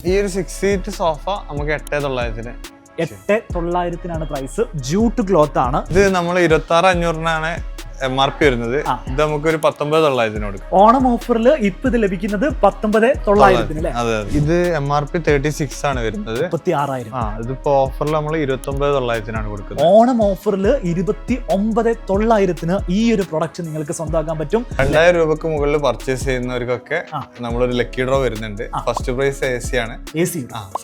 ഈ ഒരു 6 seat sofa നമുക്ക് 8,900 8,900 പ്രൈസ്. ജൂട്ട് ക്ലോത്ത് ആണ്. ഇത് നമ്മൾ 26,500 MRP വരുന്നത്. ഇത് നമുക്കൊരു 19,900 കൊടുക്കും. ഓണം ഓഫറിൽ ഇപ്പൊ ഇത് ലഭിക്കുന്നത് 19,900 അതെ. ഇത് MRP 36 ആണ് വരുന്നത്. 36,000. ഇതിപ്പോ ഓഫറിൽ നമ്മൾ 29,900 കൊടുക്കുന്നത്. ഓണം ഓഫറിൽ 29,900 ഈ ഒരു പ്രൊഡക്റ്റ് നിങ്ങൾക്ക് സ്വന്തമാക്കാൻ പറ്റും. 2,000 രൂപക്ക് മുകളിൽ പർച്ചേസ് ചെയ്യുന്നവർക്കൊക്കെ നമ്മളൊരു ലക്കി ഡ്രോ വരുന്നുണ്ട്. ഫസ്റ്റ് പ്രൈസ് AC ആണ്.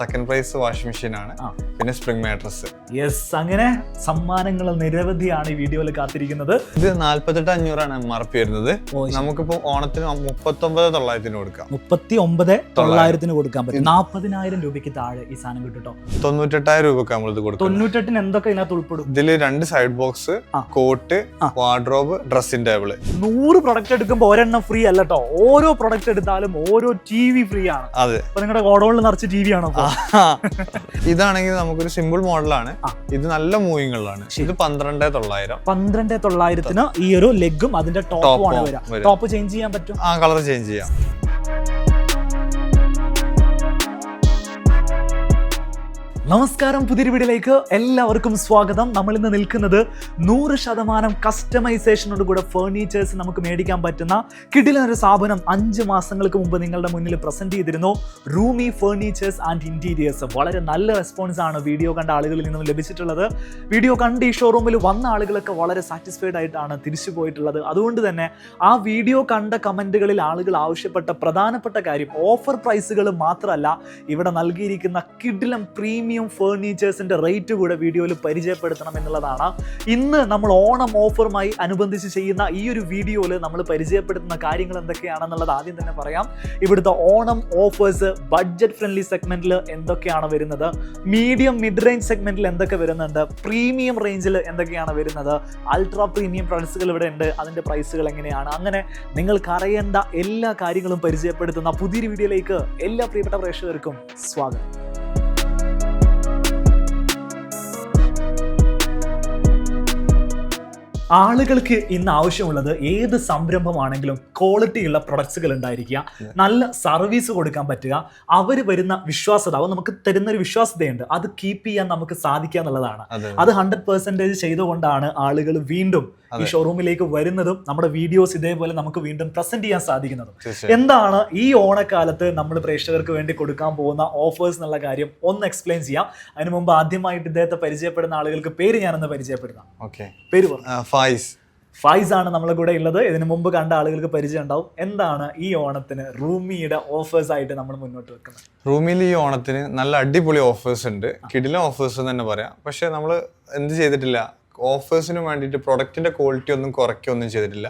സെക്കൻഡ് പ്രൈസ് വാഷിംഗ് മെഷീൻ ആണ്. പിന്നെ സ്പ്രിംഗ് മാട്രസ്. യെസ്, അങ്ങനെ സമ്മാനങ്ങൾ നിരവധിയാണ് ഈ വീഡിയോയിൽ കാത്തിരിക്കുന്നത്. ഇത് 48,500 MRP വരുന്നത്. നമുക്കിപ്പോ ഓണത്തിന് 39,900 കൊടുക്കാം. 39,900 കൊടുക്കാൻ പറ്റും. 40,000 രൂപയ്ക്ക് താഴെ ഈ സാധനം കിട്ടോ. 98,000 രൂപക്ക് നമ്മളിത് കൊടുക്കും. 98 എന്തൊക്കെ ഇതിനകത്ത് ഉൾപ്പെടും? ഇതില് 2 side box, cot, wardrobe, dressing table. 100 product എടുക്കുമ്പോൾ ഒരെണ്ണം ഫ്രീ അല്ല കേട്ടോ. ഓരോ പ്രൊഡക്റ്റ് എടുത്താലും ഓരോ TV ഫ്രീ ആണ്. അതെ. അപ്പൊ നിങ്ങളുടെ ഗോഡൌണിൽ നിറച്ച് TV ആണോ? ഇതാണെങ്കിൽ നമുക്കൊരു സിമ്പിൾ മോഡലാണ്. ഇത് നല്ല മൂവിംഗ് ഉള്ളതാണ്. ഇത് 12,900. 12,900 ഈ ഒരു ലെഗും അതിന്റെ ടോപ്പും ആണ് വരിക. ടോപ്പ് ചേഞ്ച് ചെയ്യാൻ പറ്റും. കളർ ചേഞ്ച് ചെയ്യാം. നമസ്കാരം, പുതിയൊരു വീഡിയോയിലേക്ക് എല്ലാവർക്കും സ്വാഗതം. നമ്മൾ ഇന്ന് നിൽക്കുന്നത് 100% കസ്റ്റമൈസേഷനോട് കൂടെ ഫേർണിച്ചേഴ്സ് നമുക്ക് മേടിക്കാൻ പറ്റുന്ന കിടിലൊരു സ്ഥാപനം 5 മാസങ്ങൾക്ക് മുമ്പ് നിങ്ങളുടെ മുന്നിൽ പ്രസന്റ് ചെയ്തിരുന്നു. റൂമി ഫേർണിച്ചേഴ്സ് ആൻഡ് ഇന്റീരിയേഴ്സ്. വളരെ നല്ല റെസ്പോൺസ് ആണ് വീഡിയോ കണ്ട ആളുകളിൽ നിന്നും ലഭിച്ചിട്ടുള്ളത്. വീഡിയോ കണ്ട് ഈ ഷോറൂമിൽ വന്ന ആളുകളൊക്കെ വളരെ സാറ്റിസ്ഫൈഡ് ആയിട്ടാണ് തിരിച്ചു പോയിട്ടുള്ളത്. അതുകൊണ്ട് തന്നെ ആ വീഡിയോ കണ്ട കമന്റുകളിൽ ആളുകൾ ആവശ്യപ്പെട്ട പ്രധാനപ്പെട്ട കാര്യം ഓഫർ പ്രൈസുകൾ മാത്രമല്ല, ഇവിടെ നൽകിയിരിക്കുന്ന കിടിലം പ്രീമിയം ഫേർണിച്ചേഴ്സിന്റെ റേറ്റ് കൂടെ വീഡിയോയിൽ പരിചയപ്പെടുത്തണം എന്നുള്ളതാണ്. ഇന്ന് നമ്മൾ ഓണം ഓഫറുമായി അനുബന്ധിച്ച് ചെയ്യുന്ന ഈ ഒരു വീഡിയോയിൽ നമ്മൾ പരിചയപ്പെടുത്തുന്ന കാര്യങ്ങൾ എന്തൊക്കെയാണെന്നുള്ളത് ആദ്യം തന്നെ പറയാം. ഇവിടുത്തെ ഓണം ഓഫേഴ്സ് ബഡ്ജറ്റ് ഫ്രണ്ട്ലി സെഗ്മെന്റിൽ എന്തൊക്കെയാണ് വരുന്നത്, മീഡിയം മിഡ് റേഞ്ച് സെഗ്മെന്റിൽ എന്തൊക്കെ വരുന്നുണ്ട്, പ്രീമിയം റേഞ്ചിൽ എന്തൊക്കെയാണ് വരുന്നത്, അൾട്രാ പ്രീമിയം പ്രൈസുകൾ ഇവിടെ ഉണ്ട്, അതിന്റെ പ്രൈസുകൾ എങ്ങനെയാണ്, അങ്ങനെ നിങ്ങൾക്ക് അറിയേണ്ട എല്ലാ കാര്യങ്ങളും പരിചയപ്പെടുത്തുന്ന പുതിയൊരു വീഡിയോയിലേക്ക് എല്ലാ പ്രിയപ്പെട്ട പ്രേക്ഷകർക്കും സ്വാഗതം. ആളുകൾക്ക് ഇന്ന് ആവശ്യമുള്ളത് ഏത് സംരംഭമാണെങ്കിലും ക്വാളിറ്റിയുള്ള പ്രൊഡക്ട്സുകൾ ഉണ്ടായിരിക്കുക, നല്ല സർവീസ് കൊടുക്കാൻ പറ്റുക, അവർ വരുന്ന വിശ്വാസത, അവർ നമുക്ക് തരുന്ന ഒരു വിശ്വാസ്യതയുണ്ട്, അത് കീപ്പ് ചെയ്യാൻ നമുക്ക് സാധിക്കുക എന്നുള്ളതാണ്. അത് 100% ചെയ്തുകൊണ്ടാണ് ആളുകൾ വീണ്ടും ഈ ഷോറൂമിലേക്ക് വരുന്നതും നമ്മുടെ വീഡിയോസ് ഇതേപോലെ നമുക്ക് വീണ്ടും പ്രസന്റ് ചെയ്യാൻ സാധിക്കുന്നതും. എന്താണ് ഈ ഓണക്കാലത്ത് നമ്മൾ പ്രേക്ഷകർക്ക് വേണ്ടി കൊടുക്കാൻ പോകുന്ന ഓഫേഴ്സ് എന്നുള്ള കാര്യം ഒന്ന് എക്സ്പ്ലെയിൻ ചെയ്യാം. അതിന് മുമ്പ് ആദ്യമായിട്ട് ഇദ്ദേഹത്തെ പരിചയപ്പെടുന്ന ആളുകൾക്ക് പേര് ഞാനൊന്ന് പരിചയപ്പെടുത്താം. പേര് ഫൈസ് ആണ് നമ്മളെ കൂടെ ഉള്ളത്. ഇതിനു മുമ്പ് കണ്ട ആളുകൾക്ക് പരിചയം ഉണ്ടാവും. എന്താണ് ഈ ഓണത്തിന് റൂമിയുടെ ഓഫേഴ്സ് ആയിട്ട് നമ്മൾ മുന്നോട്ട് വെക്കുന്നത്? റൂമിൽ ഈ ഓണത്തിന് നല്ല അടിപൊളി ഓഫേഴ്സ് ഉണ്ട്. കിടിലൻ ഓഫേഴ്സ് എന്ന് തന്നെ പറയാം. പക്ഷെ നമ്മൾ എന്ത് ചെയ്തിട്ടില്ല, ഓഫേഴ്സിന് വേണ്ടിയിട്ട് പ്രൊഡക്റ്റിന്റെ ക്വാളിറ്റി ഒന്നും കുറയ്ക്കൊന്നും ചെയ്തിട്ടില്ല.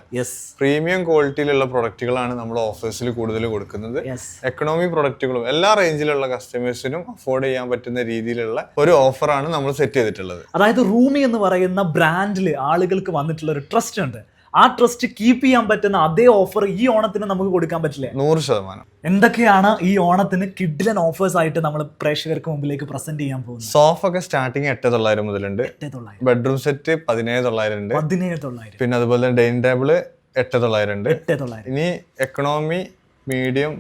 പ്രീമിയം ക്വാളിറ്റിയിലുള്ള പ്രൊഡക്റ്റുകളാണ് നമ്മൾ ഓഫേഴ്സിൽ കൂടുതൽ കൊടുക്കുന്നത്. എക്കണോമി പ്രൊഡക്റ്റുകളും എല്ലാ റേഞ്ചിലുള്ള കസ്റ്റമേഴ്സിനും അഫോർഡ് ചെയ്യാൻ പറ്റുന്ന രീതിയിലുള്ള ഒരു ഓഫറാണ് നമ്മൾ സെറ്റ് ചെയ്തിട്ടുള്ളത്. അതായത് റൂമി എന്ന് പറയുന്ന ബ്രാൻഡിൽ ആളുകൾക്ക് വന്നിട്ടുള്ള ഒരു ട്രസ്റ്റ് ഉണ്ട്. ആ ട്രസ്റ്റ് കീപ്പ് ചെയ്യാൻ പറ്റുന്ന അതേ ഓഫർ ഈ ഓണത്തിന് നമുക്ക് കൊടുക്കാൻ പറ്റില്ലേ? 100%. എന്തൊക്കെയാണ് ഈ ഓണത്തിന് കിഡിലൻ ഓഫേഴ്സ് ആയിട്ട് നമ്മൾ പ്രേക്ഷകർക്ക് മുമ്പിലേക്ക് പ്രസന്റ് ചെയ്യാൻ പോകുന്നത്? സോഫ ഒക്കെ സ്റ്റാർട്ടിങ് 8,900 മുതലുണ്ട്. ബെഡ്റൂം സെറ്റ് 17,900 ഉണ്ട്. 17,900. പിന്നെ അതുപോലെ ഡൈനിങ് ടേബിള് 8,900 ഉണ്ട്. ഇനി economy, medium,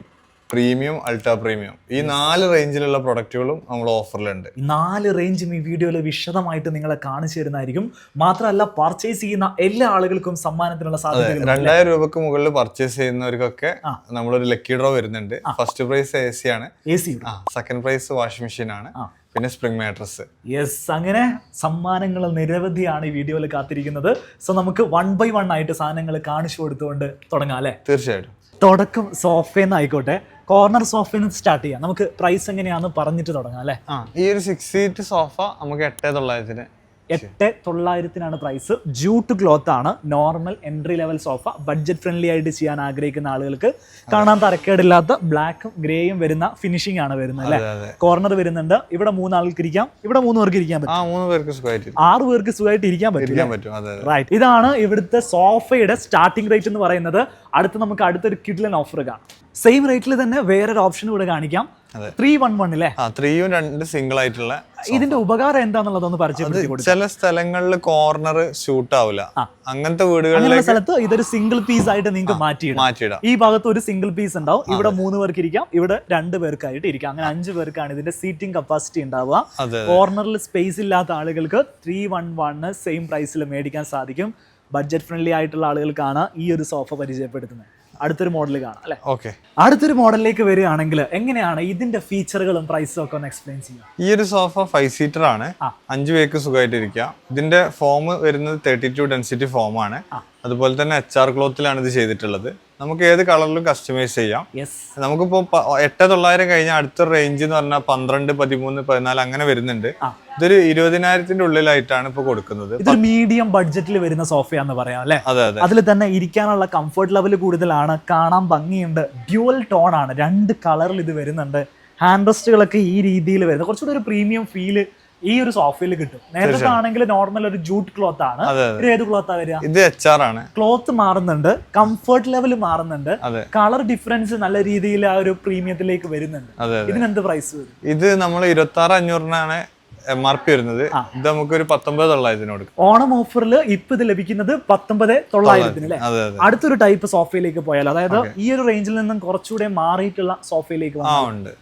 premium, ultra premium, ഈ 4 റേഞ്ചിലുള്ള പ്രൊഡക്റ്റുകളും നമ്മൾ ഓഫറിലുണ്ട്. 4 റേഞ്ചും ഈ വീഡിയോയിൽ വിശദമായിട്ട് നിങ്ങളെ കാണിച്ചു തരുന്നതായിരിക്കും. മാത്രമല്ല പർച്ചേസ് ചെയ്യുന്ന എല്ലാ ആളുകൾക്കും സമ്മാനത്തിനുള്ള സാധ്യത. 2,000 രൂപക്ക് മുകളിൽ പർച്ചേസ് ചെയ്യുന്നവർക്കൊക്കെ നമ്മളൊരു ലക്കി ഡ്രോ വരുന്നുണ്ട്. ഫസ്റ്റ് പ്രൈസ് AC ആണ്. സെക്കൻഡ് പ്രൈസ് വാഷിംഗ് മെഷീൻ ആണ്. പിന്നെ സ്പ്രിംഗ് മാട്രസ്. യെസ്, അങ്ങനെ സമ്മാനങ്ങൾ നിരവധിയാണ് ഈ വീഡിയോയിൽ കാത്തിരിക്കുന്നത്. സോ നമുക്ക് 1 by 1 ആയിട്ട് സാധനങ്ങൾ കാണിച്ചു കൊടുത്തുകൊണ്ട് തുടങ്ങാം അല്ലേ? തീർച്ചയായിട്ടും. തുടക്കം സോഫയെന്ന് ആയിക്കോട്ടെ, കോർണർ സോഫയിൽ സ്റ്റാർട്ട് ചെയ്യാം. നമുക്ക് പ്രൈസ് എങ്ങനെയാണെന്ന് പറഞ്ഞിട്ട് തുടങ്ങാം അല്ലേ? ഈ ഒരു 6 സീറ്റ് സോഫ നമുക്ക് 8,900 8,900 പ്രൈസ്. ജൂട്ട് ക്ലോത്ത് ആണ്. Normal entry level sofa. Budget friendly ആയിട്ട് ചെയ്യാൻ ആഗ്രഹിക്കുന്ന ആളുകൾക്ക് കാണാൻ തരക്കേടില്ലാത്ത ബ്ലാക്കും ഗ്രേയും വരുന്ന ഫിനിഷിംഗ് ആണ് വരുന്നത് അല്ലെ? കോർണർ വരുന്നുണ്ട്. ഇവിടെ 3 ആൾക്ക് ഇരിക്കാം, ഇവിടെ 3 പേർക്ക് ഇരിക്കാൻ പറ്റും. 6 പേർക്ക് സുഖമായിട്ട് ഇരിക്കാൻ പറ്റും. റൈറ്റ്, ഇതാണ് ഇവിടുത്തെ സോഫയുടെ സ്റ്റാർട്ടിംഗ് റേറ്റ് എന്ന് പറയുന്നത്. നമുക്ക് അടുത്തൊരു കിഡിലൻ ഓഫർ കാണാം. സെയിം റേറ്റിൽ തന്നെ വേറൊരു ഓപ്ഷൻ കൂടെ കാണിക്കാം. 311 അല്ലേ? 3യും 2 സിംഗിൾ ആയിട്ടുള്ള. ഇതിന്റെ ഉപകാരം എന്താന്നുള്ളതൊന്ന് പരിചയപ്പെടുത്തി കൊടുത്തു. ചില സ്ഥലങ്ങളിൽ കോർണർ ഷൂട്ട് ആവില്ല, അങ്ങനത്തെ വീടുകളിലെ സ്ഥലത്ത് ഇതൊരു സിംഗിൾ പീസ് ആയിട്ട് നിങ്ങൾക്ക് മാറ്റിയിടാം. ഈ ഭാഗത്ത് ഒരു സിംഗിൾ പീസ് ഉണ്ടാവും, ഇവിടെ 3 പേർക്ക് ഇരിക്കാം, ഇവിടെ 2 പേർക്കായിട്ട് ഇരിക്കാം. അങ്ങനെ 5 പേർക്കാണ് ഇതിന്റെ സീറ്റിംഗ് കപ്പാസിറ്റി ഉണ്ടാവുക. കോർണറിൽ സ്പേസ് ഇല്ലാത്ത ആളുകൾക്ക് 311 സെയിം പ്രൈസിൽ മേടിക്കാൻ സാധിക്കും. ബഡ്ജറ്റ് ഫ്രണ്ട്ലി ആയിട്ടുള്ള ആളുകൾക്കാണ് ഈ ഒരു സോഫ പരിചയപ്പെടുത്തുന്നത്. അടുത്തൊരു മോഡൽ കാണാം അല്ലെ? ഓക്കെ, അടുത്തൊരു മോഡലിലേക്ക് വരികയാണെങ്കിൽ എങ്ങനെയാണ് ഇതിന്റെ ഫീച്ചറുകളും പ്രൈസും ഒക്കെ ഒന്ന് എക്സ്പ്ലെയിൻ ചെയ്യാം. ഈ ഒരു സോഫ 5 സീറ്റർ ആണ്, 5 പേർക്ക് സുഖമായിട്ട് ഇരിക്കാം. ഇതിന്റെ ഫോം വരുന്നത് 32 ഡെൻസിറ്റി ഫോം ആണ്. അതുപോലെ തന്നെ HR ക്ലോത്തിലാണ് ഇത് ചെയ്തിട്ടുള്ളത്. നമുക്ക് ഏത് കളറിലും കസ്റ്റമൈസ് ചെയ്യാം. നമുക്കിപ്പോ 8900 കഴിഞ്ഞാൽ അടുത്ത റേഞ്ച് എന്ന് പറഞ്ഞാൽ 12, 13, 14 അങ്ങനെ വരുന്നുണ്ട്. ഇതൊരു 20,000-ന്റെ ഉള്ളിലായിട്ടാണ് ഇപ്പൊ കൊടുക്കുന്നത്. ഇതൊരു മീഡിയം ബഡ്ജറ്റിൽ വരുന്ന സോഫയാന്ന് പറയാം അല്ലെ? അതിൽ തന്നെ ഇരിക്കാനുള്ള കംഫർട്ട് ലെവൽ കൂടുതലാണ്, കാണാൻ ഭംഗിയുണ്ട്, ഡ്യുവൽ ടോൺ ആണ്, 2 കളറിൽ ഇത് വരുന്നുണ്ട്. ഹാൻഡ് റെസ്റ്റുകളൊക്കെ ഈ രീതിയിൽ വരുന്നത് കുറച്ചുകൂടി ഒരു പ്രീമിയം ഫീല് ഈ ഒരു സോഫയിൽ കിട്ടും. നേരത്തെ ആണെങ്കിൽ നോർമൽ ഒരു ജൂട്ട് ക്ലോത്ത് ആണ്. ഇത് ഏത് ക്ലോത്താ വരിക? ഇത് HR ആണ്. ക്ലോത്ത് മാറുന്നുണ്ട്, കംഫർട്ട് ലെവൽ മാറുന്നുണ്ട്, കളർ ഡിഫറൻസ് നല്ല രീതിയിൽ ആ ഒരു പ്രീമിയത്തിലേക്ക് വരുന്നുണ്ട്. ഇതിനെന്ത് പ്രൈസ് വരും? ഇത് നമ്മൾ 26,500-നാണ് MRP വരുന്നത്. ഇത് നമുക്കൊരു 19,900 കൊടുക്കും. ഓണം ഓഫറിൽ ഇപ്പൊ ഇത് ലഭിക്കുന്നത് 19,900 അല്ലേ? അടുത്തൊരു ടൈപ്പ് സോഫയിലേക്ക് പോയാൽ, അതായത് ഈ ഒരു റേഞ്ചിൽ നിന്നും കുറച്ചുകൂടെ മാറിയിട്ടുള്ള സോഫയിലേക്ക് ഉണ്ട്.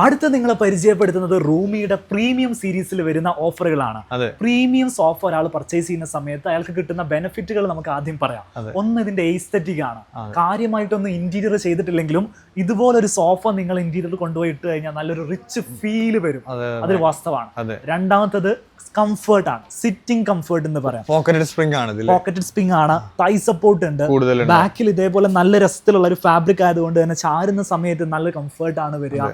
അടുത്ത നിങ്ങളെ പരിചയപ്പെടുത്തുന്നത് റൂമിയുടെ പ്രീമിയം സീരീസിൽ വരുന്ന ഓഫറുകളാണ്. പ്രീമിയം സോഫ ഒരാൾ പർച്ചേസ് ചെയ്യുന്ന സമയത്ത് അയാൾക്ക് കിട്ടുന്ന ബെനിഫിറ്റുകൾ നമുക്ക് ആദ്യം പറയാം. ഒന്ന്, ഇതിന്റെ എസ്തെറ്റിക് ആണ്. കാര്യമായിട്ടൊന്നും ഇന്റീരിയർ ചെയ്തിട്ടില്ലെങ്കിലും ഇതുപോലൊരു സോഫ നിങ്ങൾ ഇന്റീരിയർ കൊണ്ടുപോയി ഇട്ട് കഴിഞ്ഞാൽ നല്ലൊരു റിച്ച് ഫീല് വരും. അതൊരു വാസ്തവമാണ്. രണ്ടാമത്തത് കംഫർട്ട് ആണ്, സിറ്റിംഗ് കംഫർട്ട് എന്ന് പറയാം. പോക്കറ്റഡ് സ്പ്രിംഗ് ആണ്, തൈ സപ്പോർട്ട് ഉണ്ട്, ബാക്കിൽ ഇതേപോലെ നല്ല രസത്തിലുള്ള ഒരു ഫാബ്രിക് ആയതുകൊണ്ട് തന്നെ ചാരുന്ന സമയത്ത് നല്ല കംഫർട്ട് ആണ് വരിക.